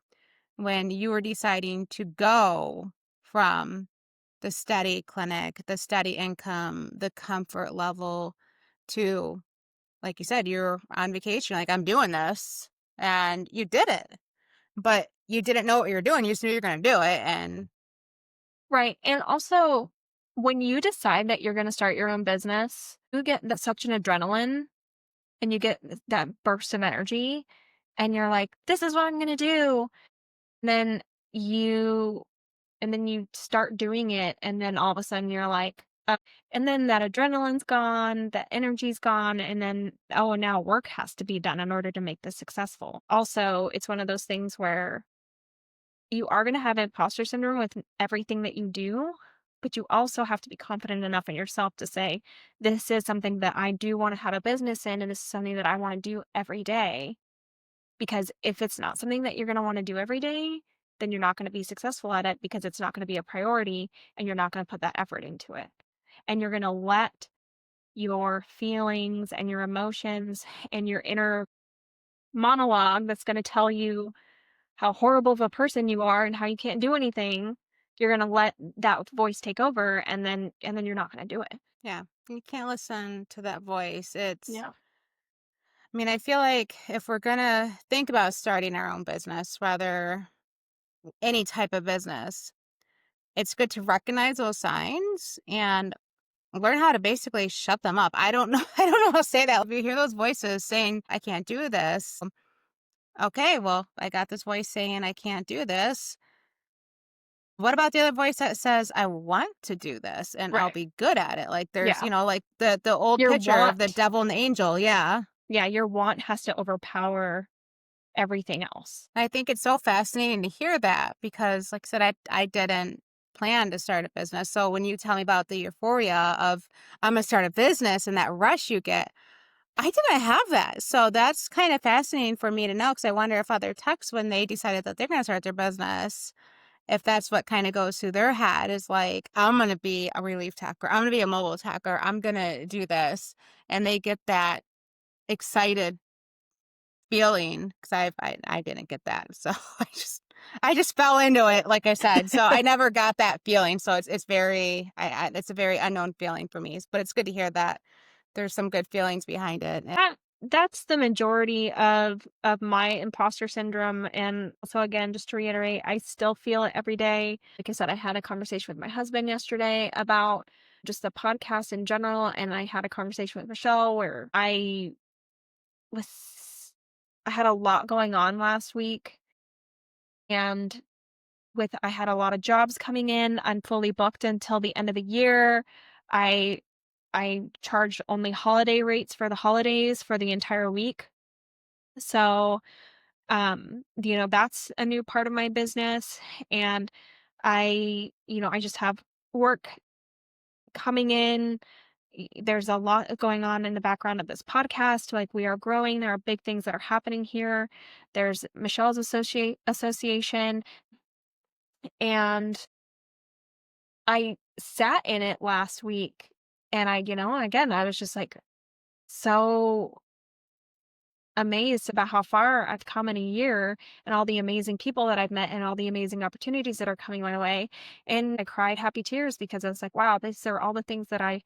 when you were deciding to go from the steady clinic, the steady income, the comfort level to, like you said, you're on vacation. Like, I'm doing this. And you did it. But you didn't know what you were doing. You just knew you were going to do it. And Right, and also, when you decide that you're gonna start your own business, you get that such an adrenaline, and you get that burst of energy, and you're like, "This is what I'm gonna do." And then you and then you start doing it, and then all of a sudden you're like, and then that adrenaline's gone, that energy's gone, and then, "Oh, now work has to be done in order to make this successful." Also, it's one of those things where you are gonna have imposter syndrome with everything that you do, but you also have to be confident enough in yourself to say, "This is something that I do wanna have a business in, and this is something that I wanna do every day." Because if it's not something that you're gonna wanna do every day, then you're not gonna be successful at it because it's not gonna be a priority, and you're not gonna put that effort into it. And you're gonna let your feelings and your emotions and your inner monologue that's gonna tell you how horrible of a person you are and how you can't do anything, you're gonna let that voice take over, and then you're not gonna do it. yeah, you can't listen to that voice. It's Yeah. I mean, I feel like if we're gonna think about starting our own business, whether any type of business, it's good to recognize those signs and learn how to basically shut them up. I don't know. I don't know how to say that. If you hear those voices saying, I can't do this. Okay, well, I got this voice saying I can't do this. What about the other voice that says I want to do this and I'll Right. be good at it? Like there's, Yeah. like the old Your picture of the want devil and the angel. Yeah. yeah, your want has to overpower everything else. I think it's so fascinating to hear that because, like I said, I didn't plan to start a business. So when you tell me about the euphoria of I'm gonna start a business and that rush you get, I didn't have that. So that's kind of fascinating for me to know because I wonder if other techs, when they decided that they're gonna start their business, if that's what kind of goes through their head is like, I'm gonna be a relief tech or I'm gonna be a mobile tech or I'm gonna do this, and they get that excited feeling because I didn't get that. So I just fell into it, like I said. So I never got that feeling. So it's very it's a very unknown feeling for me. But it's good to hear that there's some good feelings behind it. That that's the majority of my imposter syndrome. And so again, just to reiterate, I still feel it every day. Like I said, I had a conversation with my husband yesterday about just the podcast in general, and I had a conversation with Michelle where was I had a lot going on last week, and with I had a lot of jobs coming in. I'm fully booked until the end of the year. I I charged only holiday rates for the holidays for the entire week. So, that's a new part of my business. And I just have work coming in. There's a lot going on in the background of this podcast. Like, we are growing. There are big things that are happening here. There's Michelle's association, and I sat in it last week, and again, I was just like so amazed about how far I've come in a year and all the amazing people that I've met and all the amazing opportunities that are coming my way. And I cried happy tears because I was like, wow, these are all the things that I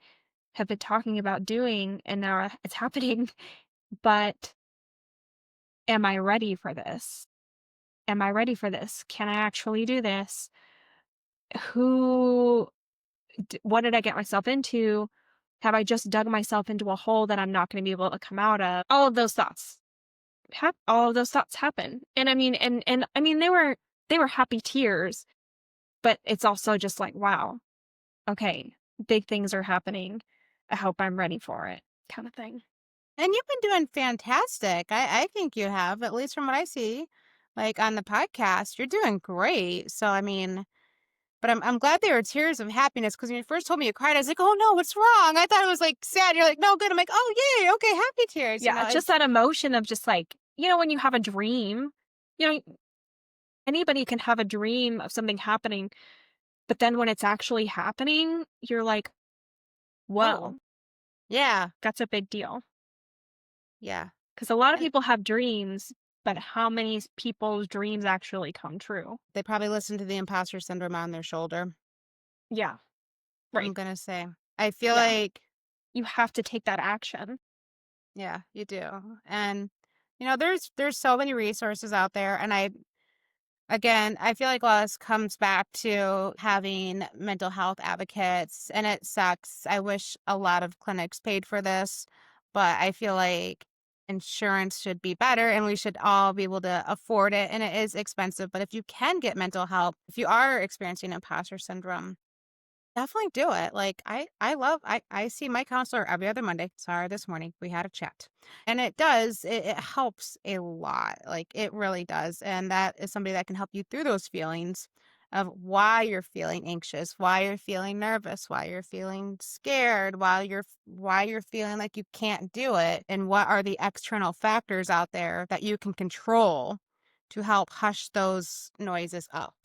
have been talking about doing, and now it's happening. But am I ready for this? Am I ready for this? Can I actually do this? Who, what did I get myself into? Have I just dug myself into a hole that I'm not going to be able to come out of? All of those thoughts all of those thoughts happen. And I mean, and I mean, they were happy tears, but it's also just like, wow, okay, big things are happening. I hope I'm ready for it, kind of thing. And you've been doing fantastic. I think you have, at least from what I see, like on the podcast, you're doing great. So, I mean, but I'm glad there were tears of happiness because when you first told me you cried, I was like, oh no, what's wrong? I thought it was like sad. You're like, no, good. I'm like, oh, yay. Okay. Happy tears. Yeah, it's just It's, that emotion of just like, when you have a dream, you know, anybody can have a dream of something happening, but then when it's actually happening, you're like, oh, whoa, yeah. that's a big deal. Yeah. Because a lot of And people have dreams, but how many people's dreams actually come true? they probably listened to the imposter syndrome on their shoulder. Yeah, I'm right. going to say, I feel Yeah. like, You have to take that action. yeah, you do. And, there's so many resources out there. And again, I feel like a lot of this comes back to having mental health advocates, and it sucks. I wish a lot of clinics paid for this, but I feel like insurance should be better and we should all be able to afford it. And it is expensive, but if you can get mental help, if you are experiencing imposter syndrome, definitely do it. Like I see my counselor every other Monday. Sorry, this morning we had a chat. And it helps a lot. Like it really does. And that is somebody that can help you through those feelings of why you're feeling anxious, why you're feeling nervous, why you're feeling scared, why you're feeling like you can't do it, and what are the external factors out there that you can control to help hush those noises up.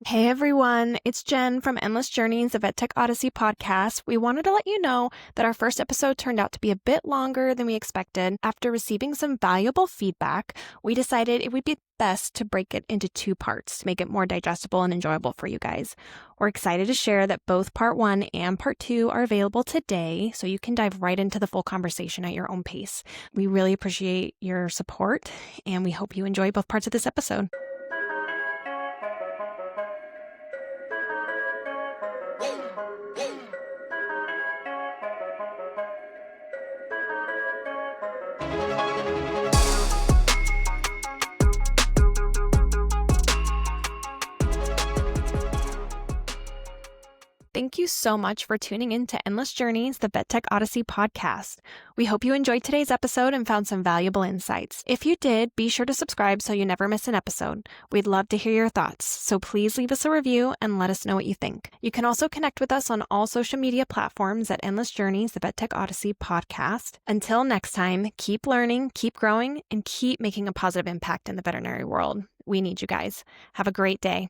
Hey everyone, it's Jen from Endless Journeys, the VetTech Odyssey podcast. We wanted to let you know that our first episode turned out to be a bit longer than we expected. After receiving some valuable feedback, we decided it would be best to break it into 2 parts to make it more digestible and enjoyable for you guys. We're excited to share that both part 1 and part 2 are available today, so you can dive right into the full conversation at your own pace. We really appreciate your support, and we hope you enjoy both parts of this episode. Thank you so much for tuning in to Endless Journeys, the VetTech Odyssey podcast. We hope you enjoyed today's episode and found some valuable insights. If you did, be sure to subscribe so you never miss an episode. We'd love to hear your thoughts, so please leave us a review and let us know what you think. You can also connect with us on all social media platforms at Endless Journeys, the VetTech Odyssey podcast. Until next time, keep learning, keep growing, and keep making a positive impact in the veterinary world. We need you guys. Have a great day.